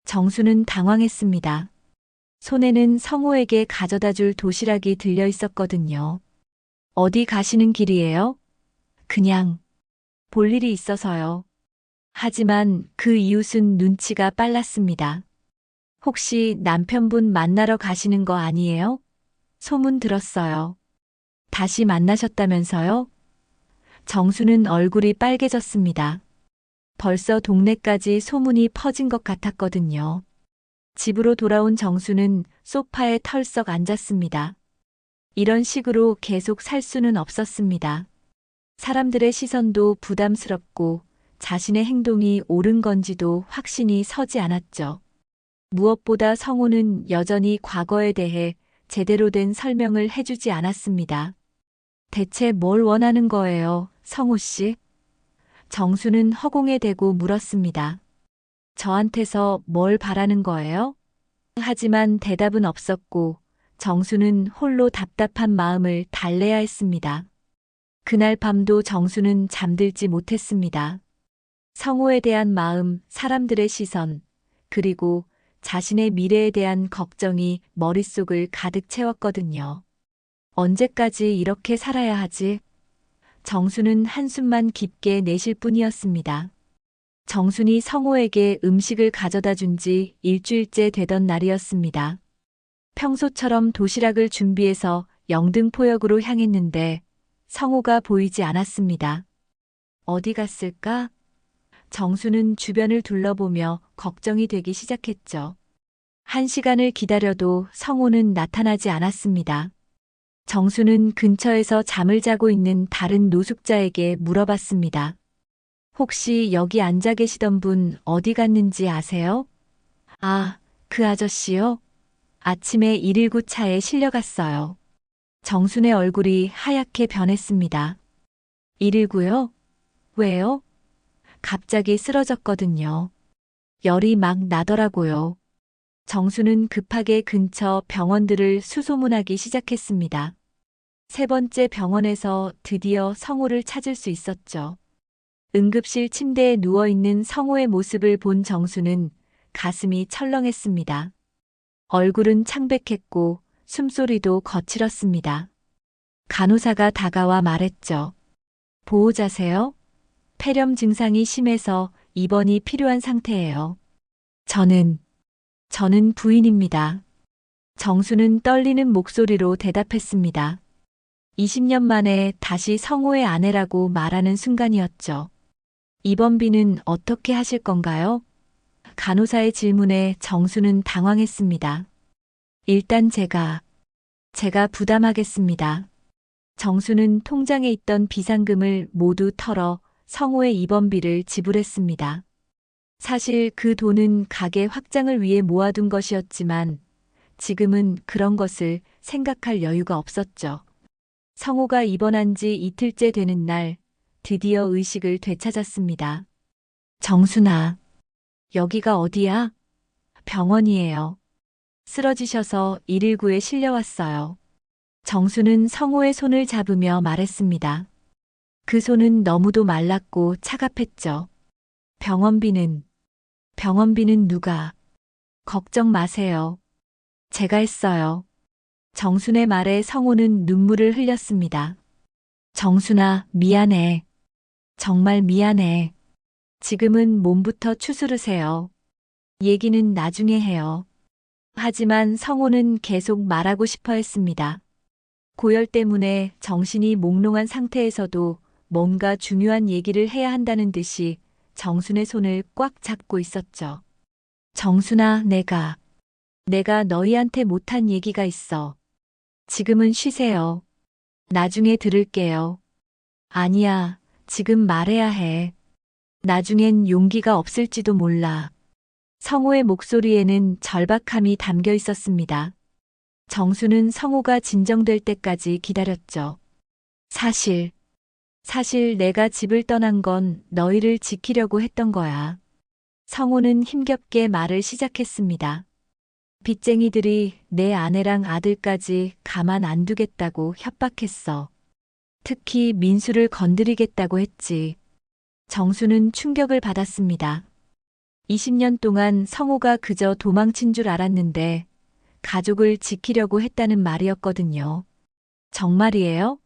정수는 당황했습니다. 손에는 성호에게 가져다 줄 도시락이 들려 있었거든요. 어디 가시는 길이에요? 그냥 볼 일이 있어서요. 하지만 그 이웃은 눈치가 빨랐습니다. 혹시 남편분 만나러 가시는 거 아니에요? 소문 들었어요. 다시 만나셨다면서요? 정수는 얼굴이 빨개졌습니다. 벌써 동네까지 소문이 퍼진 것 같았거든요. 집으로 돌아온 정수는 소파에 털썩 앉았습니다. 이런 식으로 계속 살 수는 없었습니다. 사람들의 시선도 부담스럽고 자신의 행동이 옳은 건지도 확신이 서지 않았죠. 무엇보다 성우는 여전히 과거에 대해 제대로 된 설명을 해주지 않았습니다. 대체 뭘 원하는 거예요, 성우 씨? 정수는 허공에 대고 물었습니다. 저한테서 뭘 바라는 거예요? 하지만 대답은 없었고 정수는 홀로 답답한 마음을 달래야 했습니다. 그날 밤도 정수는 잠들지 못했습니다. 성호에 대한 마음, 사람들의 시선, 그리고 자신의 미래에 대한 걱정이 머릿속을 가득 채웠거든요. 언제까지 이렇게 살아야 하지? 정수는 한숨만 깊게 내쉴 뿐이었습니다. 정순이 성호에게 음식을 가져다 준 지 일주일째 되던 날이었습니다. 평소처럼 도시락을 준비해서 영등포역으로 향했는데 성호가 보이지 않았습니다. 어디 갔을까? 정수는 주변을 둘러보며 걱정이 되기 시작했죠. 1시간을 기다려도 성호는 나타나지 않았습니다. 정수는 근처에서 잠을 자고 있는 다른 노숙자에게 물어봤습니다. 혹시 여기 앉아 계시던 분 어디 갔는지 아세요? 아, 그 아저씨요? 아침에 119 차에 실려갔어요. 정순의 얼굴이 하얗게 변했습니다. 119요? 왜요? 갑자기 쓰러졌거든요. 열이 막 나더라고요. 정수는 급하게 근처 병원들을 수소문하기 시작했습니다. 3번째 병원에서 드디어 성호를 찾을 수 있었죠. 응급실 침대에 누워있는 성호의 모습을 본 정수는 가슴이 철렁했습니다. 얼굴은 창백했고 숨소리도 거칠었습니다. 간호사가 다가와 말했죠. 보호자세요? 폐렴 증상이 심해서 입원이 필요한 상태예요. 저는 부인입니다. 정수는 떨리는 목소리로 대답했습니다. 20년 만에 다시 성호의 아내라고 말하는 순간이었죠. 입원비는 어떻게 하실 건가요? 간호사의 질문에 정수는 당황했습니다. 일단 제가 부담하겠습니다. 정수는 통장에 있던 비상금을 모두 털어 성호의 입원비를 지불했습니다. 사실 그 돈은 가게 확장을 위해 모아둔 것이었지만 지금은 그런 것을 생각할 여유가 없었죠. 성호가 입원한 지 이틀째 되는 날 드디어 의식을 되찾았습니다. 정순아, 여기가 어디야? 병원이에요. 쓰러지셔서 119에 실려왔어요. 정수는 성호의 손을 잡으며 말했습니다. 그 손은 너무도 말랐고 차갑했죠. 병원비는 누가? 걱정 마세요. 제가 했어요. 정순의 말에 성호는 눈물을 흘렸습니다. 정순아, 미안해. 정말 미안해. 지금은 몸부터 추스르세요. 얘기는 나중에 해요. 하지만 성호는 계속 말하고 싶어 했습니다. 고열 때문에 정신이 몽롱한 상태에서도 뭔가 중요한 얘기를 해야 한다는 듯이 정순의 손을 꽉 잡고 있었죠. 정순아, 내가 너희한테 못한 얘기가 있어. 지금은 쉬세요. 나중에 들을게요. 아니야, 지금 말해야 해. 나중엔 용기가 없을지도 몰라. 성호의 목소리에는 절박함이 담겨 있었습니다. 정수는 성호가 진정될 때까지 기다렸죠. 사실 내가 집을 떠난 건 너희를 지키려고 했던 거야. 성호는 힘겹게 말을 시작했습니다. 빚쟁이들이 내 아내랑 아들까지 가만 안 두겠다고 협박했어. 특히 민수를 건드리겠다고 했지. 정수는 충격을 받았습니다. 20년 동안 성호가 그저 도망친 줄 알았는데 가족을 지키려고 했다는 말이었거든요. 정말이에요?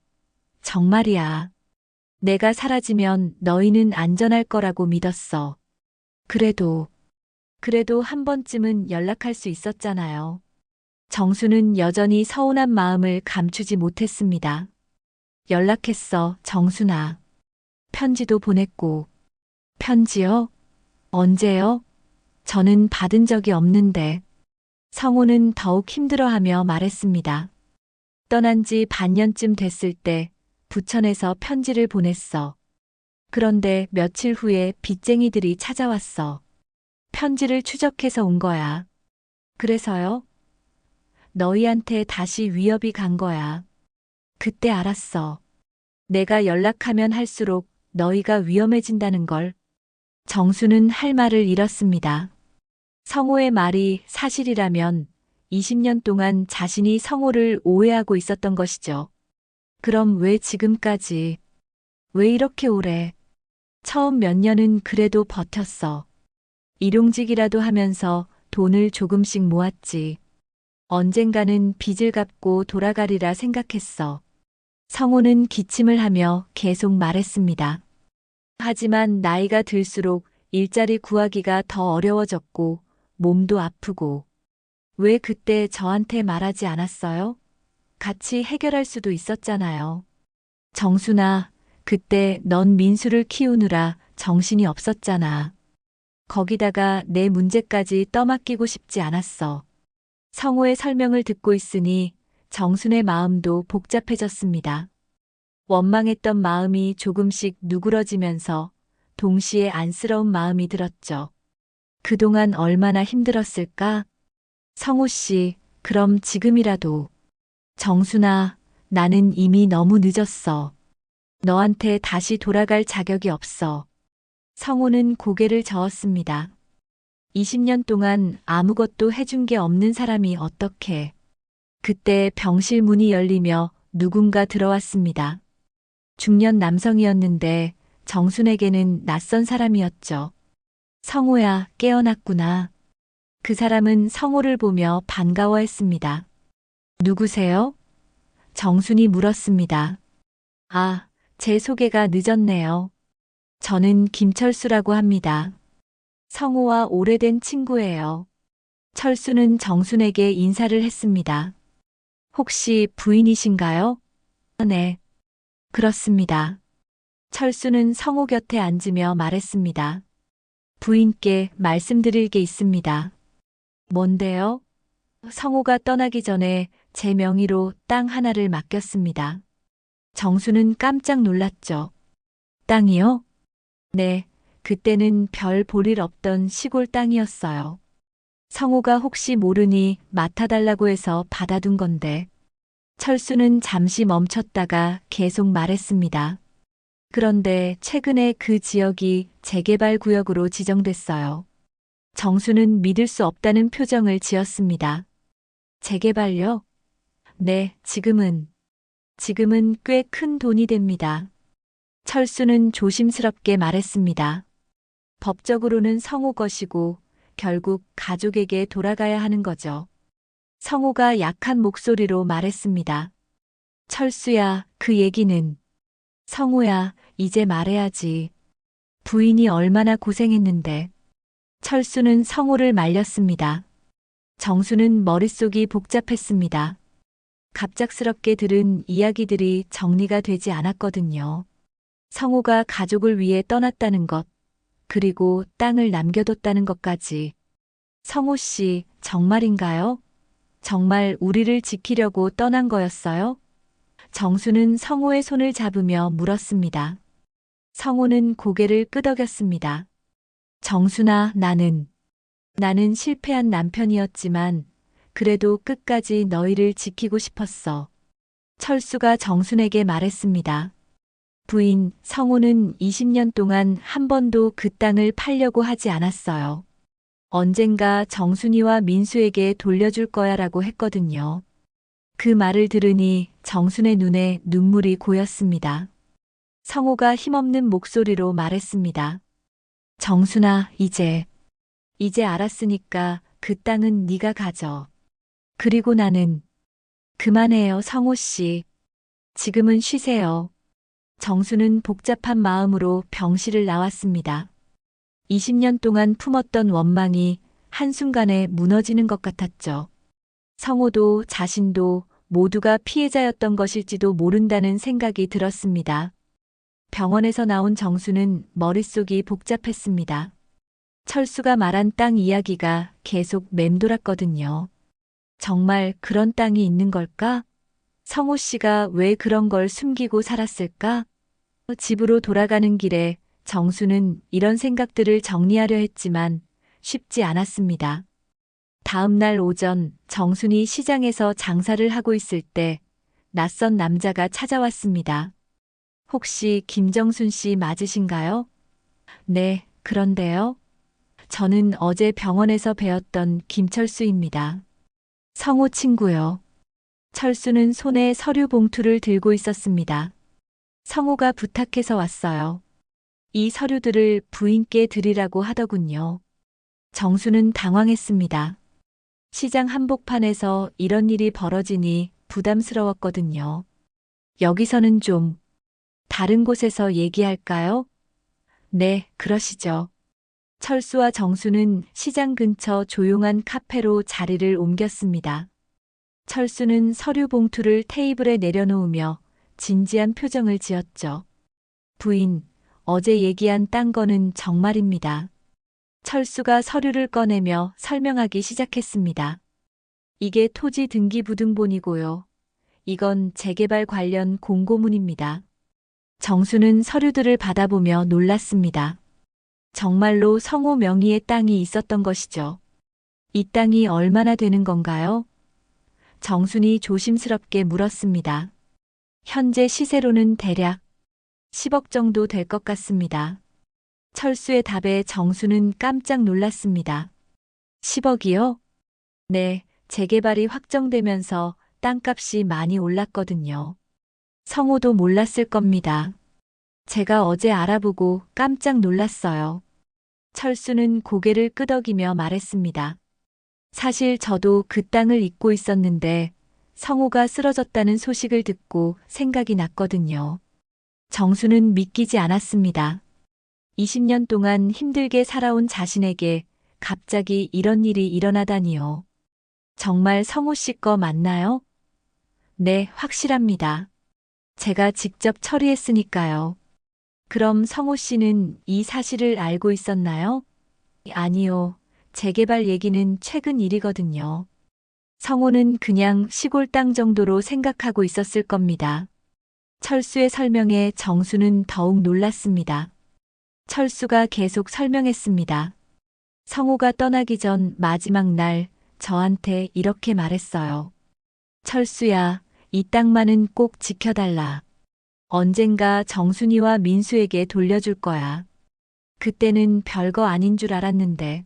정말이야. 내가 사라지면 너희는 안전할 거라고 믿었어. 그래도 한 번쯤은 연락할 수 있었잖아요. 정수는 여전히 서운한 마음을 감추지 못했습니다. 연락했어, 정순아. 편지도 보냈고. 편지요? 언제요? 저는 받은 적이 없는데. 성호는 더욱 힘들어하며 말했습니다. 떠난 지 반년쯤 됐을 때 부천에서 편지를 보냈어. 그런데 며칠 후에 빚쟁이들이 찾아왔어. 편지를 추적해서 온 거야. 그래서요? 너희한테 다시 위협이 간 거야. 그때 알았어. 내가 연락하면 할수록 너희가 위험해진다는 걸. 정수는 할 말을 잃었습니다. 성호의 말이 사실이라면 20년 동안 자신이 성호를 오해하고 있었던 것이죠. 그럼 왜 지금까지, 왜 이렇게 오래? 처음 몇 년은 그래도 버텼어. 일용직이라도 하면서 돈을 조금씩 모았지. 언젠가는 빚을 갚고 돌아가리라 생각했어. 성호는 기침을 하며 계속 말했습니다. 하지만 나이가 들수록 일자리 구하기가 더 어려워졌고 몸도 아프고. 왜 그때 저한테 말하지 않았어요? 같이 해결할 수도 있었잖아요. 정순아, 그때 넌 민수를 키우느라 정신이 없었잖아. 거기다가 내 문제까지 떠맡기고 싶지 않았어. 성호의 설명을 듣고 있으니 정순의 마음도 복잡해졌습니다. 원망했던 마음이 조금씩 누그러지면서 동시에 안쓰러운 마음이 들었죠. 그동안 얼마나 힘들었을까? 성호 씨, 그럼 지금이라도. 정순아, 나는 이미 너무 늦었어. 너한테 다시 돌아갈 자격이 없어. 성호는 고개를 저었습니다. 20년 동안 아무것도 해준 게 없는 사람이 어떻게. 그때 병실 문이 열리며 누군가 들어왔습니다. 중년 남성이었는데 정순에게는 낯선 사람이었죠. 성호야, 깨어났구나. 그 사람은 성호를 보며 반가워했습니다. 누구세요? 정순이 물었습니다. 아, 제 소개가 늦었네요. 저는 김철수라고 합니다. 성호와 오래된 친구예요. 철수는 정순에게 인사를 했습니다. 혹시 부인이신가요? 네. 그렇습니다. 철수는 성호 곁에 앉으며 말했습니다. 부인께 말씀드릴 게 있습니다. 뭔데요? 성호가 떠나기 전에 제 명의로 땅 하나를 맡겼습니다. 정수는 깜짝 놀랐죠. 땅이요? 네, 그때는 별 볼일 없던 시골 땅이었어요. 성호가 혹시 모르니 맡아달라고 해서 받아둔 건데. 철수는 잠시 멈췄다가 계속 말했습니다. 그런데 최근에 그 지역이 재개발 구역으로 지정됐어요. 정수는 믿을 수 없다는 표정을 지었습니다. 재개발요? 네, 지금은 꽤 큰 돈이 됩니다. 철수는 조심스럽게 말했습니다. 법적으로는 성호 것이고 결국 가족에게 돌아가야 하는 거죠. 성호가 약한 목소리로 말했습니다. 철수야, 그 얘기는. 성호야, 이제 말해야지. 부인이 얼마나 고생했는데. 철수는 성호를 말렸습니다. 정수는 머릿속이 복잡했습니다. 갑작스럽게 들은 이야기들이 정리가 되지 않았거든요. 성호가 가족을 위해 떠났다는 것, 그리고 땅을 남겨뒀다는 것까지. 성호 씨, 정말인가요? 정말 우리를 지키려고 떠난 거였어요? 정수는 성호의 손을 잡으며 물었습니다. 성호는 고개를 끄덕였습니다. 정순아, 나는 실패한 남편이었지만 그래도 끝까지 너희를 지키고 싶었어. 철수가 정순에게 말했습니다. 부인, 성호는 20년 동안 한 번도 그 땅을 팔려고 하지 않았어요. 언젠가 정순이와 민수에게 돌려줄 거야라고 했거든요. 그 말을 들으니 정순의 눈에 눈물이 고였습니다. 성호가 힘없는 목소리로 말했습니다. 정순아, 이제 알았으니까 그 땅은 네가 가져. 그리고 나는. 그만해요, 성호 씨. 지금은 쉬세요. 정수는 복잡한 마음으로 병실을 나왔습니다. 20년 동안 품었던 원망이 한순간에 무너지는 것 같았죠. 성호도 자신도 모두가 피해자였던 것일지도 모른다는 생각이 들었습니다. 병원에서 나온 정수는 머릿속이 복잡했습니다. 철수가 말한 땅 이야기가 계속 맴돌았거든요. 정말 그런 땅이 있는 걸까? 성호 씨가 왜 그런 걸 숨기고 살았을까? 집으로 돌아가는 길에 정수는 이런 생각들을 정리하려 했지만 쉽지 않았습니다. 다음 날 오전 정순이 시장에서 장사를 하고 있을 때 낯선 남자가 찾아왔습니다. 혹시 김정순 씨 맞으신가요? 네, 그런데요. 저는 어제 병원에서 배웠던 김철수입니다. 성우 친구요. 철수는 손에 서류 봉투를 들고 있었습니다. 성우가 부탁해서 왔어요. 이 서류들을 부인께 드리라고 하더군요. 정수는 당황했습니다. 시장 한복판에서 이런 일이 벌어지니 부담스러웠거든요. 여기서는 좀 다른 곳에서 얘기할까요? 네, 그러시죠. 철수와 정수는 시장 근처 조용한 카페로 자리를 옮겼습니다. 철수는 서류 봉투를 테이블에 내려놓으며 진지한 표정을 지었죠. 부인, 어제 얘기한 딴 거는 정말입니다. 철수가 서류를 꺼내며 설명하기 시작했습니다. 이게 토지 등기부등본이고요. 이건 재개발 관련 공고문입니다. 정수는 서류들을 받아보며 놀랐습니다. 정말로 성호 명의의 땅이 있었던 것이죠. 이 땅이 얼마나 되는 건가요? 정순이 조심스럽게 물었습니다. 현재 시세로는 대략 10억 정도 될 것 같습니다. 철수의 답에 정수는 깜짝 놀랐습니다. 10억이요? 네, 재개발이 확정되면서 땅값이 많이 올랐거든요. 성호도 몰랐을 겁니다. 제가 어제 알아보고 깜짝 놀랐어요. 철수는 고개를 끄덕이며 말했습니다. 사실 저도 그 땅을 잊고 있었는데 성호가 쓰러졌다는 소식을 듣고 생각이 났거든요. 정수는 믿기지 않았습니다. 20년 동안 힘들게 살아온 자신에게 갑자기 이런 일이 일어나다니요. 정말 성호 씨 거 맞나요? 네, 확실합니다. 제가 직접 처리했으니까요. 그럼 성호 씨는 이 사실을 알고 있었나요? 아니요. 재개발 얘기는 최근 일이거든요. 성호는 그냥 시골 땅 정도로 생각하고 있었을 겁니다. 철수의 설명에 정수는 더욱 놀랐습니다. 철수가 계속 설명했습니다. 성호가 떠나기 전 마지막 날 저한테 이렇게 말했어요. 철수야, 이 땅만은 꼭 지켜달라. 언젠가 정순이와 민수에게 돌려줄 거야. 그때는 별거 아닌 줄 알았는데.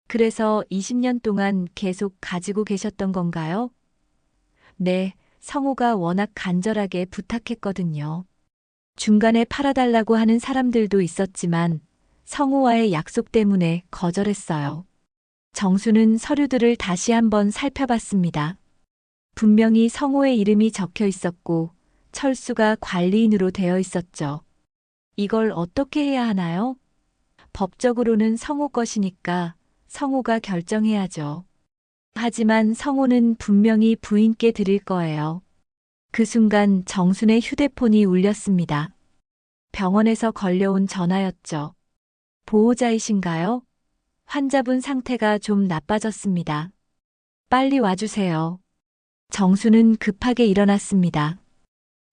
그래서 20년 동안 계속 가지고 계셨던 건가요? 네, 성호가 워낙 간절하게 부탁했거든요. 중간에 팔아달라고 하는 사람들도 있었지만 성호와의 약속 때문에 거절했어요. 정수는 서류들을 다시 한번 살펴봤습니다. 분명히 성호의 이름이 적혀 있었고 철수가 관리인으로 되어 있었죠. 이걸 어떻게 해야 하나요? 법적으로는 성호 것이니까 성호가 결정해야죠. 하지만 성호는 분명히 부인께 드릴 거예요. 그 순간 정순의 휴대폰이 울렸습니다. 병원에서 걸려온 전화였죠. 보호자이신가요? 환자분 상태가 좀 나빠졌습니다. 빨리 와주세요. 정수는 급하게 일어났습니다.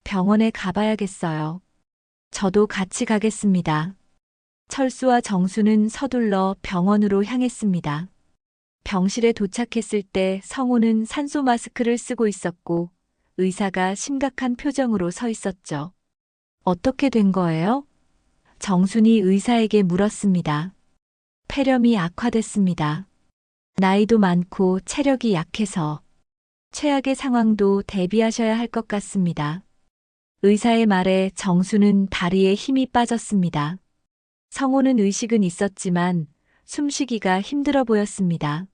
병원에 가봐야겠어요. 저도 같이 가겠습니다. 철수와 정수는 서둘러 병원으로 향했습니다. 병실에 도착했을 때 성호는 산소 마스크를 쓰고 있었고 의사가 심각한 표정으로 서 있었죠. 어떻게 된 거예요? 정순이 의사에게 물었습니다. 폐렴이 악화됐습니다. 나이도 많고 체력이 약해서 최악의 상황도 대비하셔야 할 것 같습니다. 의사의 말에 정수는 다리에 힘이 빠졌습니다. 성호는 의식은 있었지만 숨쉬기가 힘들어 보였습니다.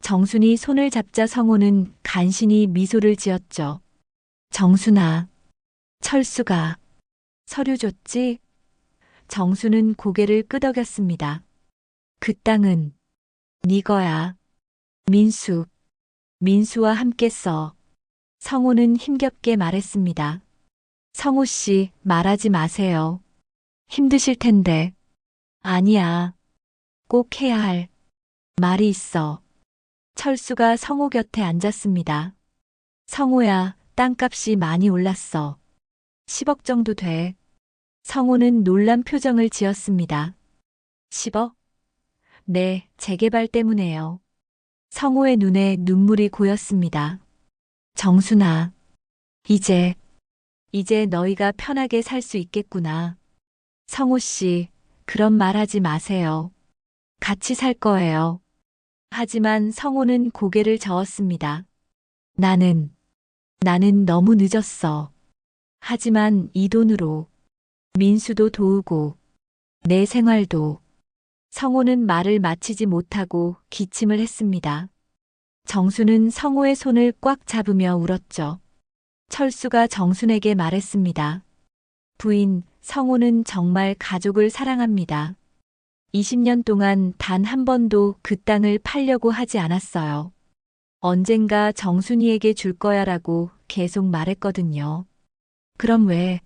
정순이 손을 잡자 성호는 간신히 미소를 지었죠. 정순아, 철수가 서류 줬지? 정수는 고개를 끄덕였습니다. 그 땅은 네 거야. 민수와 함께 써. 성호는 힘겹게 말했습니다. 성호 씨, 말하지 마세요. 힘드실 텐데. 아니야. 꼭 해야 할 말이 있어. 철수가 성호 곁에 앉았습니다. 성호야, 땅값이 많이 올랐어. 10억 정도 돼. 성호는 놀란 표정을 지었습니다. 10억? 네, 재개발 때문에요. 성호의 눈에 눈물이 고였습니다. 정순아, 이제 이제 너희가 편하게 살 수 있겠구나. 성호 씨, 그런 말 하지 마세요. 같이 살 거예요. 하지만 성호는 고개를 저었습니다. 나는 너무 늦었어. 하지만 이 돈으로 민수도 도우고 내 생활도. 성호는 말을 마치지 못하고 기침을 했습니다. 정수는 성호의 손을 꽉 잡으며 울었죠. 철수가 정순에게 말했습니다. 부인, 성호는 정말 가족을 사랑합니다. 20년 동안 단 한 번도 그 땅을 팔려고 하지 않았어요. 언젠가 정순이에게 줄 거야라고 계속 말했거든요. 그럼 왜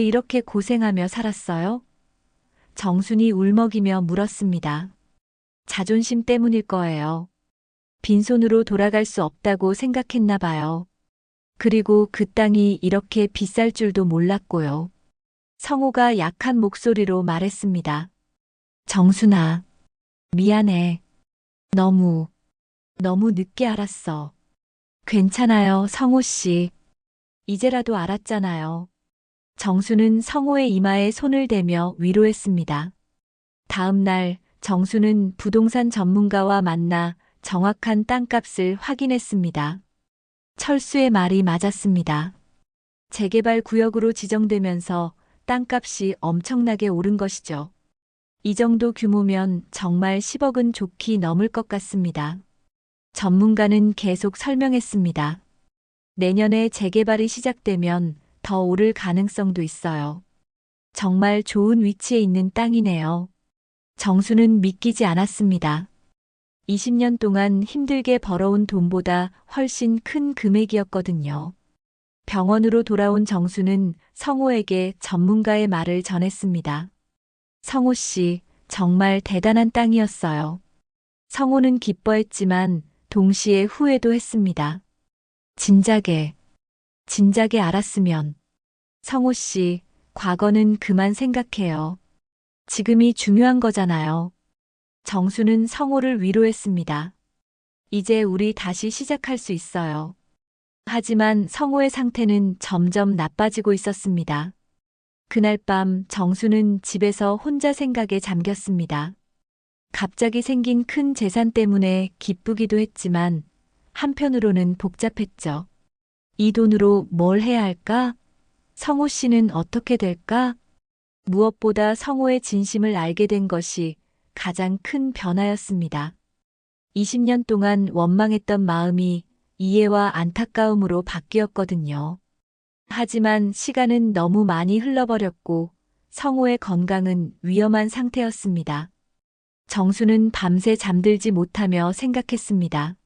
이렇게 고생하며 살았어요? 정순이 울먹이며 물었습니다. 자존심 때문일 거예요. 빈손으로 돌아갈 수 없다고 생각했나 봐요. 그리고 그 땅이 이렇게 비쌀 줄도 몰랐고요. 성호가 약한 목소리로 말했습니다. 정순아, 미안해. 너무 늦게 알았어. 괜찮아요, 성호 씨. 이제라도 알았잖아요. 정수는 성호의 이마에 손을 대며 위로했습니다. 다음 날 정수는 부동산 전문가와 만나 정확한 땅값을 확인했습니다. 철수의 말이 맞았습니다. 재개발 구역으로 지정되면서 땅값이 엄청나게 오른 것이죠. 이 정도 규모면 정말 10억은 좋게 넘을 것 같습니다. 전문가는 계속 설명했습니다. 내년에 재개발이 시작되면 더 오를 가능성도 있어요. 정말 좋은 위치에 있는 땅이네요. 정수는 믿기지 않았습니다. 20년 동안 힘들게 벌어온 돈보다 훨씬 큰 금액이었거든요. 병원으로 돌아온 정수는 성호에게 전문가의 말을 전했습니다. 성호 씨, 정말 대단한 땅이었어요. 성호는 기뻐했지만 동시에 후회도 했습니다. 진작에 알았으면. 성호 씨, 과거는 그만 생각해요. 지금이 중요한 거잖아요. 정수는 성호를 위로했습니다. 이제 우리 다시 시작할 수 있어요. 하지만 성호의 상태는 점점 나빠지고 있었습니다. 그날 밤 정수는 집에서 혼자 생각에 잠겼습니다. 갑자기 생긴 큰 재산 때문에 기쁘기도 했지만 한편으로는 복잡했죠. 이 돈으로 뭘 해야 할까? 성호 씨는 어떻게 될까? 무엇보다 성호의 진심을 알게 된 것이 가장 큰 변화였습니다. 20년 동안 원망했던 마음이 이해와 안타까움으로 바뀌었거든요. 하지만 시간은 너무 많이 흘러버렸고 성호의 건강은 위험한 상태였습니다. 정수는 밤새 잠들지 못하며 생각했습니다.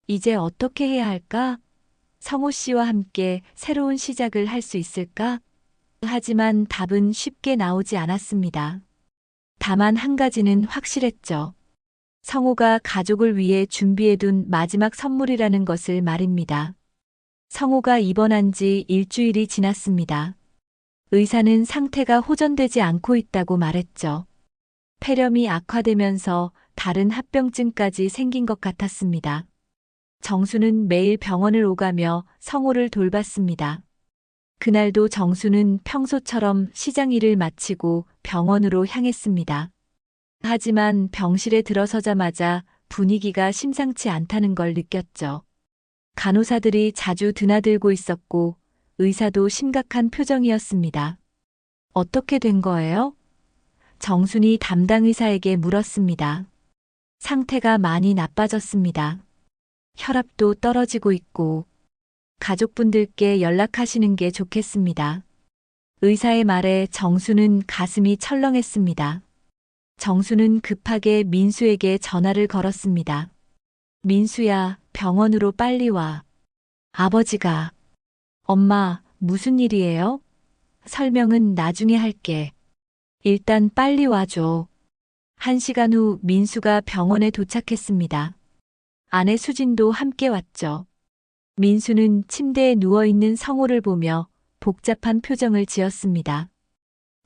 이제 어떻게 해야 할까? 성호 씨와 함께 새로운 시작을 할 수 있을까? 하지만 답은 쉽게 나오지 않았습니다. 다만 한 가지는 확실했죠. 성호가 가족을 위해 준비해둔 마지막 선물이라는 것을 말입니다. 성호가 입원한 지 일주일이 지났습니다. 의사는 상태가 호전되지 않고 있다고 말했죠. 폐렴이 악화되면서 다른 합병증까지 생긴 것 같았습니다. 정수는 매일 병원을 오가며 성호를 돌봤습니다. 그날도 정수는 평소처럼 시장 일을 마치고 병원으로 향했습니다. 하지만 병실에 들어서자마자 분위기가 심상치 않다는 걸 느꼈죠. 간호사들이 자주 드나들고 있었고 의사도 심각한 표정이었습니다. 어떻게 된 거예요? 정순이 담당 의사에게 물었습니다. 상태가 많이 나빠졌습니다. 혈압도 떨어지고 있고 가족분들께 연락하시는 게 좋겠습니다. 의사의 말에 정수는 가슴이 철렁했습니다. 정수는 급하게 민수에게 전화를 걸었습니다. 민수야, 병원으로 빨리 와. 아버지가. 엄마, 무슨 일이에요? 설명은 나중에 할게. 일단 빨리 와줘. 1시간 후 민수가 병원에 도착했습니다. 아내 수진도 함께 왔죠. 민수는 침대에 누워있는 성호를 보며 복잡한 표정을 지었습니다.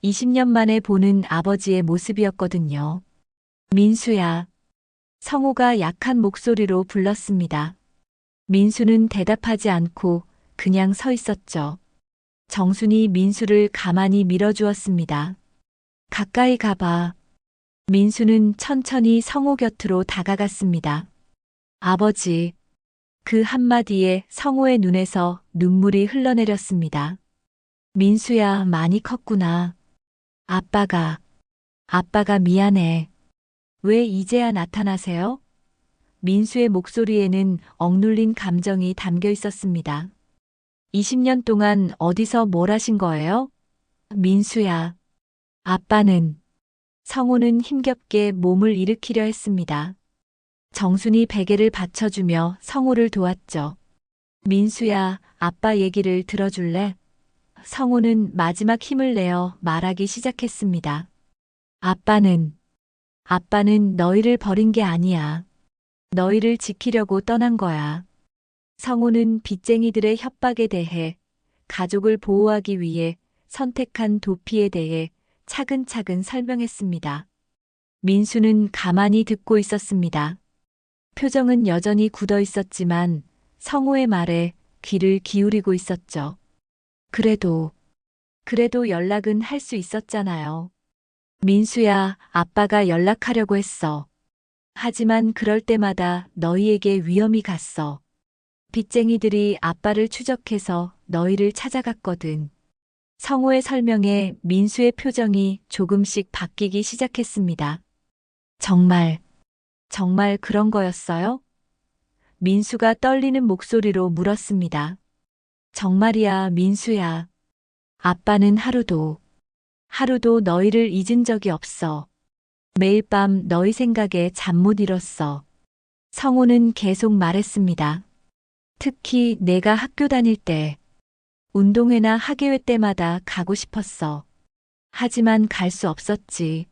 20년 만에 보는 아버지의 모습이었거든요. 민수야. 성호가 약한 목소리로 불렀습니다. 민수는 대답하지 않고 그냥 서 있었죠. 정순이 민수를 가만히 밀어주었습니다. 가까이 가봐. 민수는 천천히 성호 곁으로 다가갔습니다. 아버지. 그 한마디에 성호의 눈에서 눈물이 흘러내렸습니다. 민수야, 많이 컸구나. 아빠가 미안해. 왜 이제야 나타나세요? 민수의 목소리에는 억눌린 감정이 담겨 있었습니다. 20년 동안 어디서 뭘 하신 거예요? 민수야. 아빠는. 성호는 힘겹게 몸을 일으키려 했습니다. 정순이 베개를 받쳐주며 성호를 도왔죠. 민수야, 아빠 얘기를 들어줄래? 성호는 마지막 힘을 내어 말하기 시작했습니다. 아빠는 너희를 버린 게 아니야. 너희를 지키려고 떠난 거야. 성호는 빚쟁이들의 협박에 대해, 가족을 보호하기 위해 선택한 도피에 대해 차근차근 설명했습니다. 민수는 가만히 듣고 있었습니다. 표정은 여전히 굳어 있었지만 성호의 말에 귀를 기울이고 있었죠. 그래도 연락은 할 수 있었잖아요. 민수야, 아빠가 연락하려고 했어. 하지만 그럴 때마다 너희에게 위험이 갔어. 빚쟁이들이 아빠를 추적해서 너희를 찾아갔거든. 성호의 설명에 민수의 표정이 조금씩 바뀌기 시작했습니다. 정말 그런 거였어요? 민수가 떨리는 목소리로 물었습니다. 정말이야, 민수야. 아빠는 하루도 너희를 잊은 적이 없어. 매일 밤 너희 생각에 잠 못 이뤘어. 성호는 계속 말했습니다. 특히 내가 학교 다닐 때, 운동회나 학예회 때마다 가고 싶었어. 하지만 갈 수 없었지.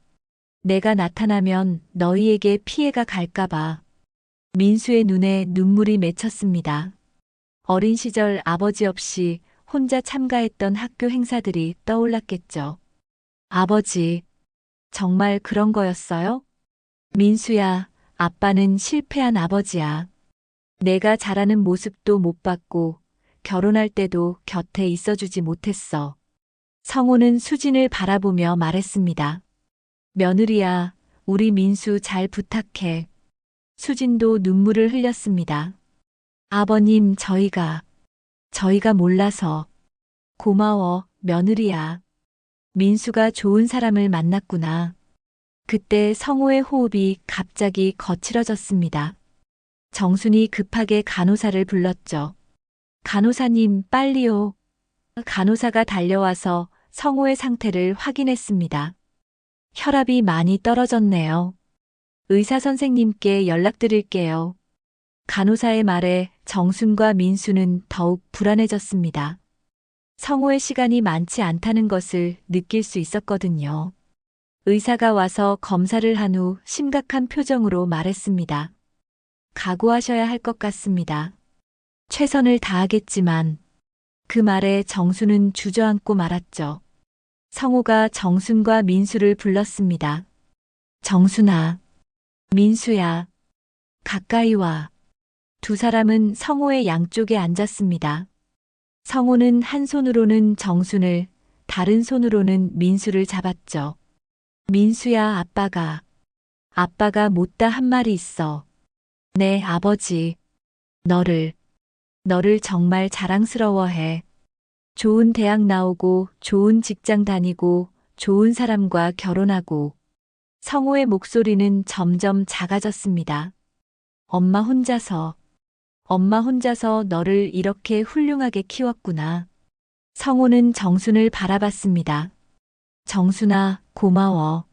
내가 나타나면 너희에게 피해가 갈까봐. 민수의 눈에 눈물이 맺혔습니다. 어린 시절 아버지 없이 혼자 참가했던 학교 행사들이 떠올랐겠죠. 아버지, 정말 그런 거였어요? 민수야, 아빠는 실패한 아버지야. 내가 자라는 모습도 못 봤고, 결혼할 때도 곁에 있어주지 못했어. 성호는 수진을 바라보며 말했습니다. 며느리야, 우리 민수 잘 부탁해. 수진도 눈물을 흘렸습니다. 아버님, 저희가 몰라서. 고마워, 며느리야. 민수가 좋은 사람을 만났구나. 그때 성호의 호흡이 갑자기 거칠어졌습니다. 정순이 급하게 간호사를 불렀죠. 간호사님, 빨리요. 간호사가 달려와서 성호의 상태를 확인했습니다. 혈압이 많이 떨어졌네요. 의사 선생님께 연락드릴게요. 간호사의 말에 정순과 민수는 더욱 불안해졌습니다. 성호의 시간이 많지 않다는 것을 느낄 수 있었거든요. 의사가 와서 검사를 한 후 심각한 표정으로 말했습니다. 각오하셔야 할 것 같습니다. 최선을 다하겠지만. 그 말에 정순은 주저앉고 말았죠. 성호가 정순과 민수를 불렀습니다. 정순아, 민수야, 가까이 와. 두 사람은 성호의 양쪽에 앉았습니다. 성호는 한 손으로는 정순을, 다른 손으로는 민수를 잡았죠. 민수야, 아빠가 못다 한 말이 있어. 네, 아버지. 너를 정말 자랑스러워해. 좋은 대학 나오고, 좋은 직장 다니고, 좋은 사람과 결혼하고. 성호의 목소리는 점점 작아졌습니다. 엄마 혼자서 너를 이렇게 훌륭하게 키웠구나. 성호는 정순을 바라봤습니다. 정순아, 고마워.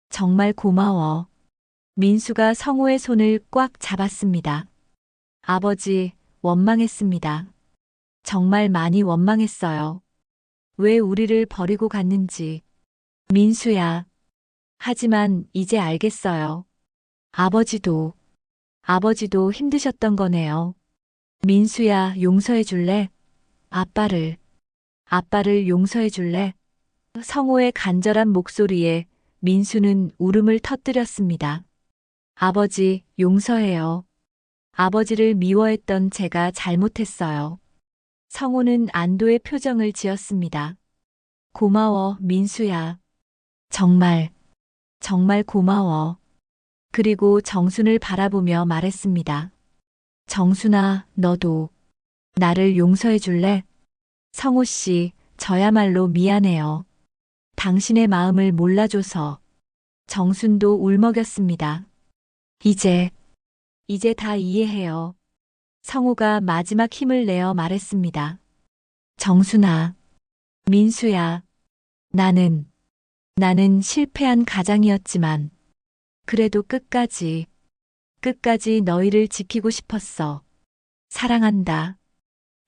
정말 고마워. 민수가 성호의 손을 꽉 잡았습니다. 아버지, 원망했습니다. 정말 많이 원망했어요. 왜 우리를 버리고 갔는지. 민수야. 하지만 이제 알겠어요. 아버지도 힘드셨던 거네요. 민수야, 용서해 줄래? 아빠를 용서해 줄래? 성호의 간절한 목소리에 민수는 울음을 터뜨렸습니다. 아버지, 용서해요. 아버지를 미워했던 제가 잘못했어요. 성호는 안도의 표정을 지었습니다. 고마워, 민수야. 정말, 정말 고마워. 그리고 정순을 바라보며 말했습니다. 정순아, 너도 나를 용서해 줄래? 성호 씨, 저야말로 미안해요. 당신의 마음을 몰라줘서. 정순도 울먹였습니다. 이제 다 이해해요. 성호가 마지막 힘을 내어 말했습니다. 정순아, 민수야, 나는 실패한 가장이었지만, 그래도 끝까지 너희를 지키고 싶었어. 사랑한다.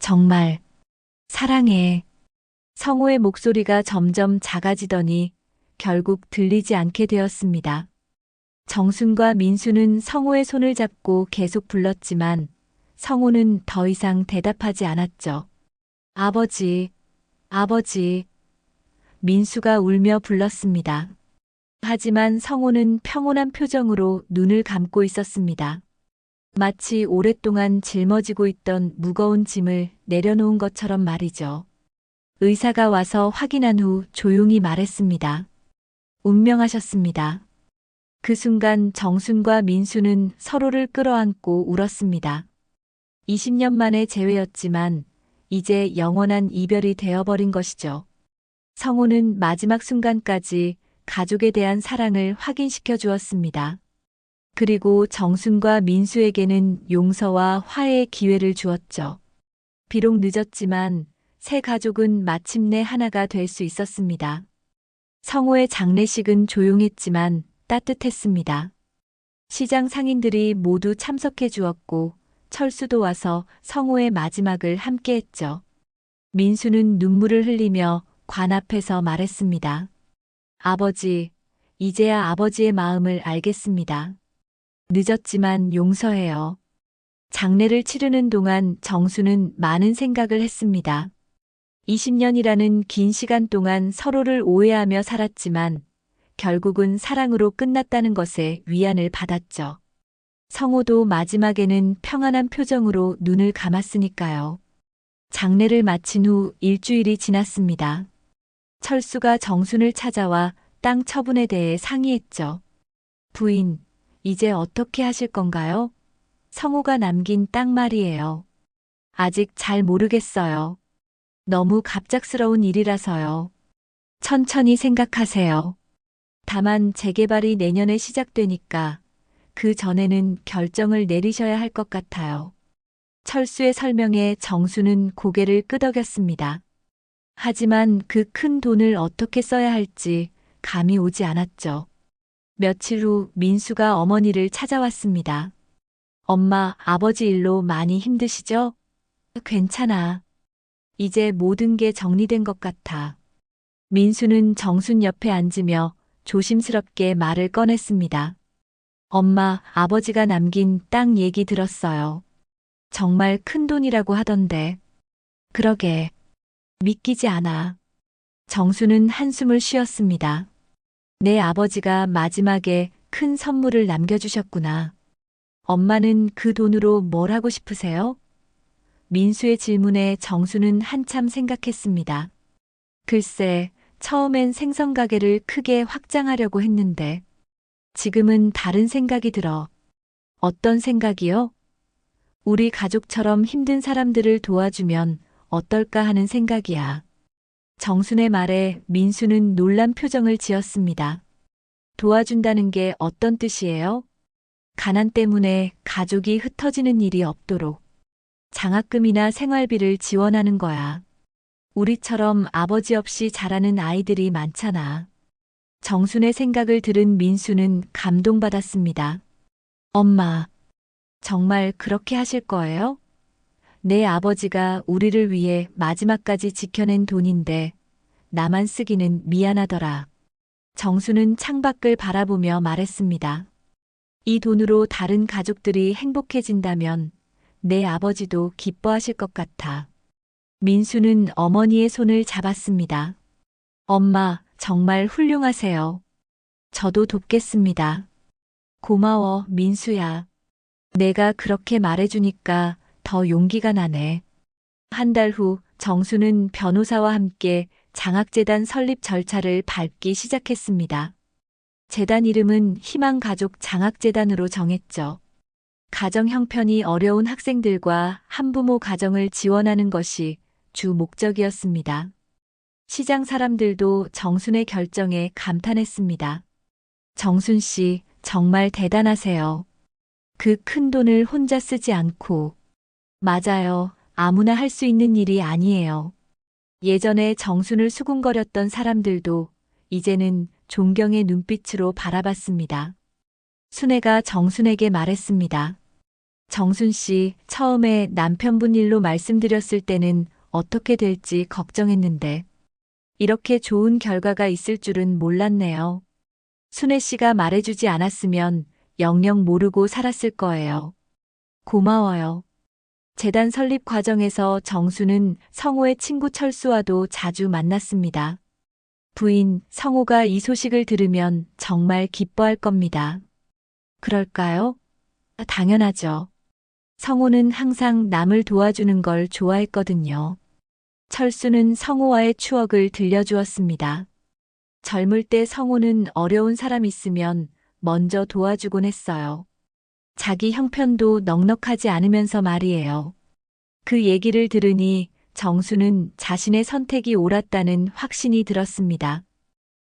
정말, 사랑해. 성호의 목소리가 점점 작아지더니 결국 들리지 않게 되었습니다. 정순과 민수는 성호의 손을 잡고 계속 불렀지만 성호는 더 이상 대답하지 않았죠. 아버지, 아버지. 민수가 울며 불렀습니다. 하지만 성호는 평온한 표정으로 눈을 감고 있었습니다. 마치 오랫동안 짊어지고 있던 무거운 짐을 내려놓은 것처럼 말이죠. 의사가 와서 확인한 후 조용히 말했습니다. 운명하셨습니다. 그 순간 정순과 민수는 서로를 끌어안고 울었습니다. 20년 만의 재회였지만 이제 영원한 이별이 되어버린 것이죠. 성호는 마지막 순간까지 가족에 대한 사랑을 확인시켜 주었습니다. 그리고 정순과 민수에게는 용서와 화해의 기회를 주었죠. 비록 늦었지만 새 가족은 마침내 하나가 될 수 있었습니다. 성호의 장례식은 조용했지만 따뜻했습니다. 시장 상인들이 모두 참석해 주었고 철수도 와서 성호의 마지막을 함께했죠. 민수는 눈물을 흘리며 관 앞에서 말했습니다. 아버지, 이제야 아버지의 마음을 알겠습니다. 늦었지만 용서해요. 장례를 치르는 동안 정수는 많은 생각을 했습니다. 20년이라는 긴 시간 동안 서로를 오해하며 살았지만 결국은 사랑으로 끝났다는 것에 위안을 받았죠. 성호도 마지막에는 평안한 표정으로 눈을 감았으니까요. 장례를 마친 후 일주일이 지났습니다. 철수가 정순을 찾아와 땅 처분에 대해 상의했죠. 부인, 이제 어떻게 하실 건가요? 성호가 남긴 땅 말이에요. 아직 잘 모르겠어요. 너무 갑작스러운 일이라서요. 천천히 생각하세요. 다만 재개발이 내년에 시작되니까 그 전에는 결정을 내리셔야 할 것 같아요. 철수의 설명에 정수는 고개를 끄덕였습니다. 하지만 그 큰 돈을 어떻게 써야 할지 감이 오지 않았죠. 며칠 후 민수가 어머니를 찾아왔습니다. 엄마, 아버지 일로 많이 힘드시죠? 괜찮아. 이제 모든 게 정리된 것 같아. 민수는 정순 옆에 앉으며 조심스럽게 말을 꺼냈습니다. 엄마, 아버지가 남긴 땅 얘기 들었어요. 정말 큰 돈이라고 하던데. 그러게. 믿기지 않아. 정수는 한숨을 쉬었습니다. 내 아버지가 마지막에 큰 선물을 남겨주셨구나. 엄마는 그 돈으로 뭘 하고 싶으세요? 민수의 질문에 정수는 한참 생각했습니다. 글쎄, 처음엔 생선 가게를 크게 확장하려고 했는데 지금은 다른 생각이 들어. 어떤 생각이요? 우리 가족처럼 힘든 사람들을 도와주면 어떨까 하는 생각이야. 정순의 말에 민수는 놀란 표정을 지었습니다. 도와준다는 게 어떤 뜻이에요? 가난 때문에 가족이 흩어지는 일이 없도록 장학금이나 생활비를 지원하는 거야. 우리처럼 아버지 없이 자라는 아이들이 많잖아. 정순의 생각을 들은 민수는 감동받았습니다. 엄마, 정말 그렇게 하실 거예요? 내 아버지가 우리를 위해 마지막까지 지켜낸 돈인데 나만 쓰기는 미안하더라. 정수는 창밖을 바라보며 말했습니다. 이 돈으로 다른 가족들이 행복해진다면 내 아버지도 기뻐하실 것 같아. 민수는 어머니의 손을 잡았습니다. 엄마, 정말 훌륭하세요. 저도 돕겠습니다. 고마워, 민수야. 내가 그렇게 말해주니까 더 용기가 나네. 한 달 후 정수는 변호사와 함께 장학재단 설립 절차를 밟기 시작했습니다. 재단 이름은 희망가족 장학재단으로 정했죠. 가정 형편이 어려운 학생들과 한부모 가정을 지원하는 것이 주 목적이었습니다. 시장 사람들도 정순의 결정에 감탄했습니다. 정순 씨, 정말 대단하세요. 그 큰 돈을 혼자 쓰지 않고. 맞아요. 아무나 할 수 있는 일이 아니에요. 예전에 정순을 수군거렸던 사람들도 이제는 존경의 눈빛으로 바라봤습니다. 순애가 정순에게 말했습니다. 정순 씨, 처음에 남편분 일로 말씀드렸을 때는 어떻게 될지 걱정했는데 이렇게 좋은 결과가 있을 줄은 몰랐네요. 순애 씨가 말해주지 않았으면 영영 모르고 살았을 거예요. 고마워요. 재단 설립 과정에서 정수는 성호의 친구 철수와도 자주 만났습니다. 부인 성호가 이 소식을 들으면 정말 기뻐할 겁니다. 그럴까요? 당연하죠. 성호는 항상 남을 도와주는 걸 좋아했거든요. 철수는 성호와의 추억을 들려주었습니다. 젊을 때 성호는 어려운 사람 있으면 먼저 도와주곤 했어요. 자기 형편도 넉넉하지 않으면서 말이에요. 그 얘기를 들으니 정수는 자신의 선택이 옳았다는 확신이 들었습니다.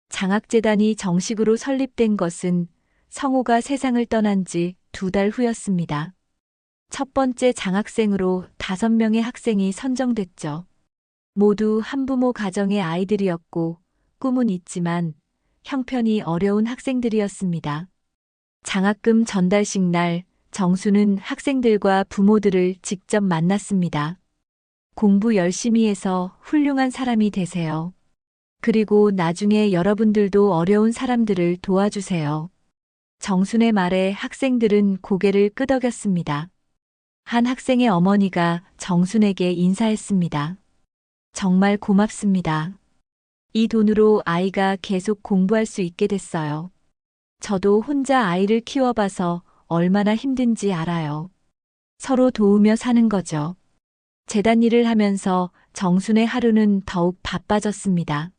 장학재단이 정식으로 설립된 것은 성호가 세상을 떠난 지 2달 후였습니다. 첫 번째 장학생으로 5명의 학생이 선정됐죠. 모두 한부모 가정의 아이들이었고 꿈은 있지만 형편이 어려운 학생들이었습니다. 장학금 전달식 날 정수는 학생들과 부모들을 직접 만났습니다. 공부 열심히 해서 훌륭한 사람이 되세요. 그리고 나중에 여러분들도 어려운 사람들을 도와주세요. 정순의 말에 학생들은 고개를 끄덕였습니다. 한 학생의 어머니가 정순에게 인사했습니다. 정말 고맙습니다. 이 돈으로 아이가 계속 공부할 수 있게 됐어요. 저도 혼자 아이를 키워봐서 얼마나 힘든지 알아요. 서로 도우며 사는 거죠. 재단 일을 하면서 정순의 하루는 더욱 바빠졌습니다.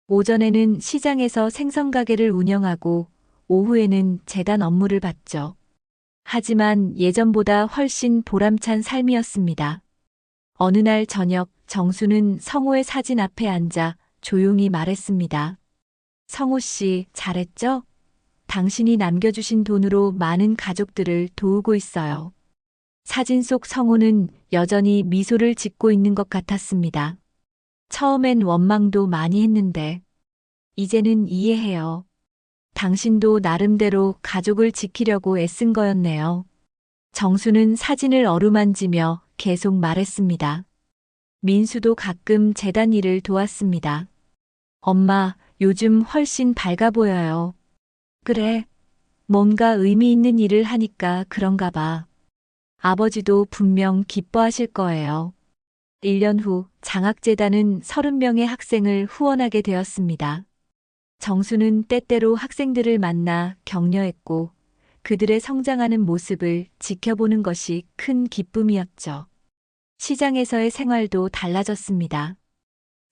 오전에는 시장에서 생선 가게를 운영하고 오후에는 재단 업무를 봤죠. 하지만 예전보다 훨씬 보람찬 삶이었습니다. 어느 날 저녁 정수는 성호의 사진 앞에 앉아 조용히 말했습니다. 성호 씨, 잘했죠? 당신이 남겨주신 돈으로 많은 가족들을 도우고 있어요. 사진 속 성호는 여전히 미소를 짓고 있는 것 같았습니다. 처음엔 원망도 많이 했는데 이제는 이해해요. 당신도 나름대로 가족을 지키려고 애쓴 거였네요. 정수는 사진을 어루만지며 계속 말했습니다. 민수도 가끔 재단 일을 도왔습니다. 엄마, 요즘 훨씬 밝아 보여요. 그래, 뭔가 의미 있는 일을 하니까 그런가 봐. 아버지도 분명 기뻐하실 거예요. 1년 후 장학재단은 30명의 학생을 후원하게 되었습니다. 정수는 때때로 학생들을 만나 격려했고 그들의 성장하는 모습을 지켜보는 것이 큰 기쁨이었죠. 시장에서의 생활도 달라졌습니다.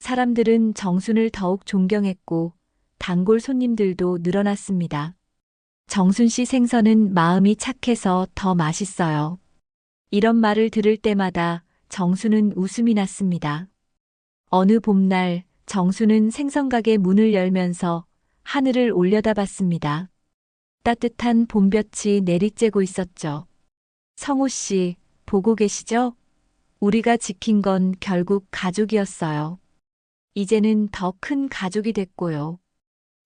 사람들은 정순을 더욱 존경했고 단골 손님들도 늘어났습니다. 정순 씨 생선은 마음이 착해서 더 맛있어요. 이런 말을 들을 때마다 정수는 웃음이 났습니다. 어느 봄날 정수는 생선가게 문을 열면서 하늘을 올려다봤습니다. 따뜻한 봄볕이 내리쬐고 있었죠. 성호 씨, 보고 계시죠? 우리가 지킨 건 결국 가족이었어요. 이제는 더 큰 가족이 됐고요.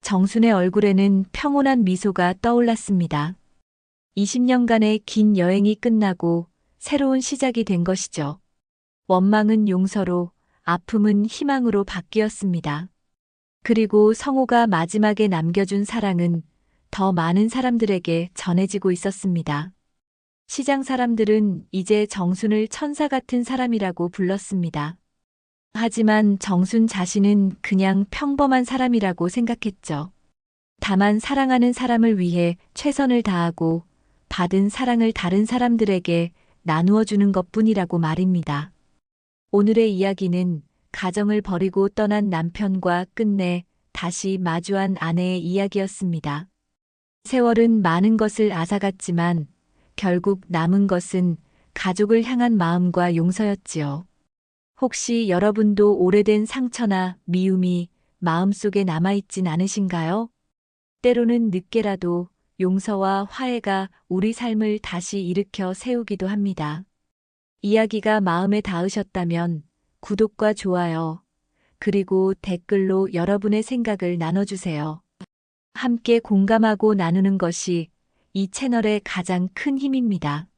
정순의 얼굴에는 평온한 미소가 떠올랐습니다. 20년간의 긴 여행이 끝나고 새로운 시작이 된 것이죠. 원망은 용서로, 아픔은 희망으로 바뀌었습니다. 그리고 성호가 마지막에 남겨준 사랑은 더 많은 사람들에게 전해지고 있었습니다. 시장 사람들은 이제 정순을 천사 같은 사람이라고 불렀습니다. 하지만 정순 자신은 그냥 평범한 사람이라고 생각했죠. 다만 사랑하는 사람을 위해 최선을 다하고 받은 사랑을 다른 사람들에게 나누어 주는 것뿐이라고 말입니다. 오늘의 이야기는 가정을 버리고 떠난 남편과 끝내 다시 마주한 아내의 이야기였습니다. 세월은 많은 것을 앗아갔지만 결국 남은 것은 가족을 향한 마음과 용서였지요. 혹시 여러분도 오래된 상처나 미움이 마음속에 남아있진 않으신가요? 때로는 늦게라도 용서와 화해가 우리 삶을 다시 일으켜 세우기도 합니다. 이야기가 마음에 닿으셨다면 구독과 좋아요, 그리고 댓글로 여러분의 생각을 나눠주세요. 함께 공감하고 나누는 것이 이 채널의 가장 큰 힘입니다.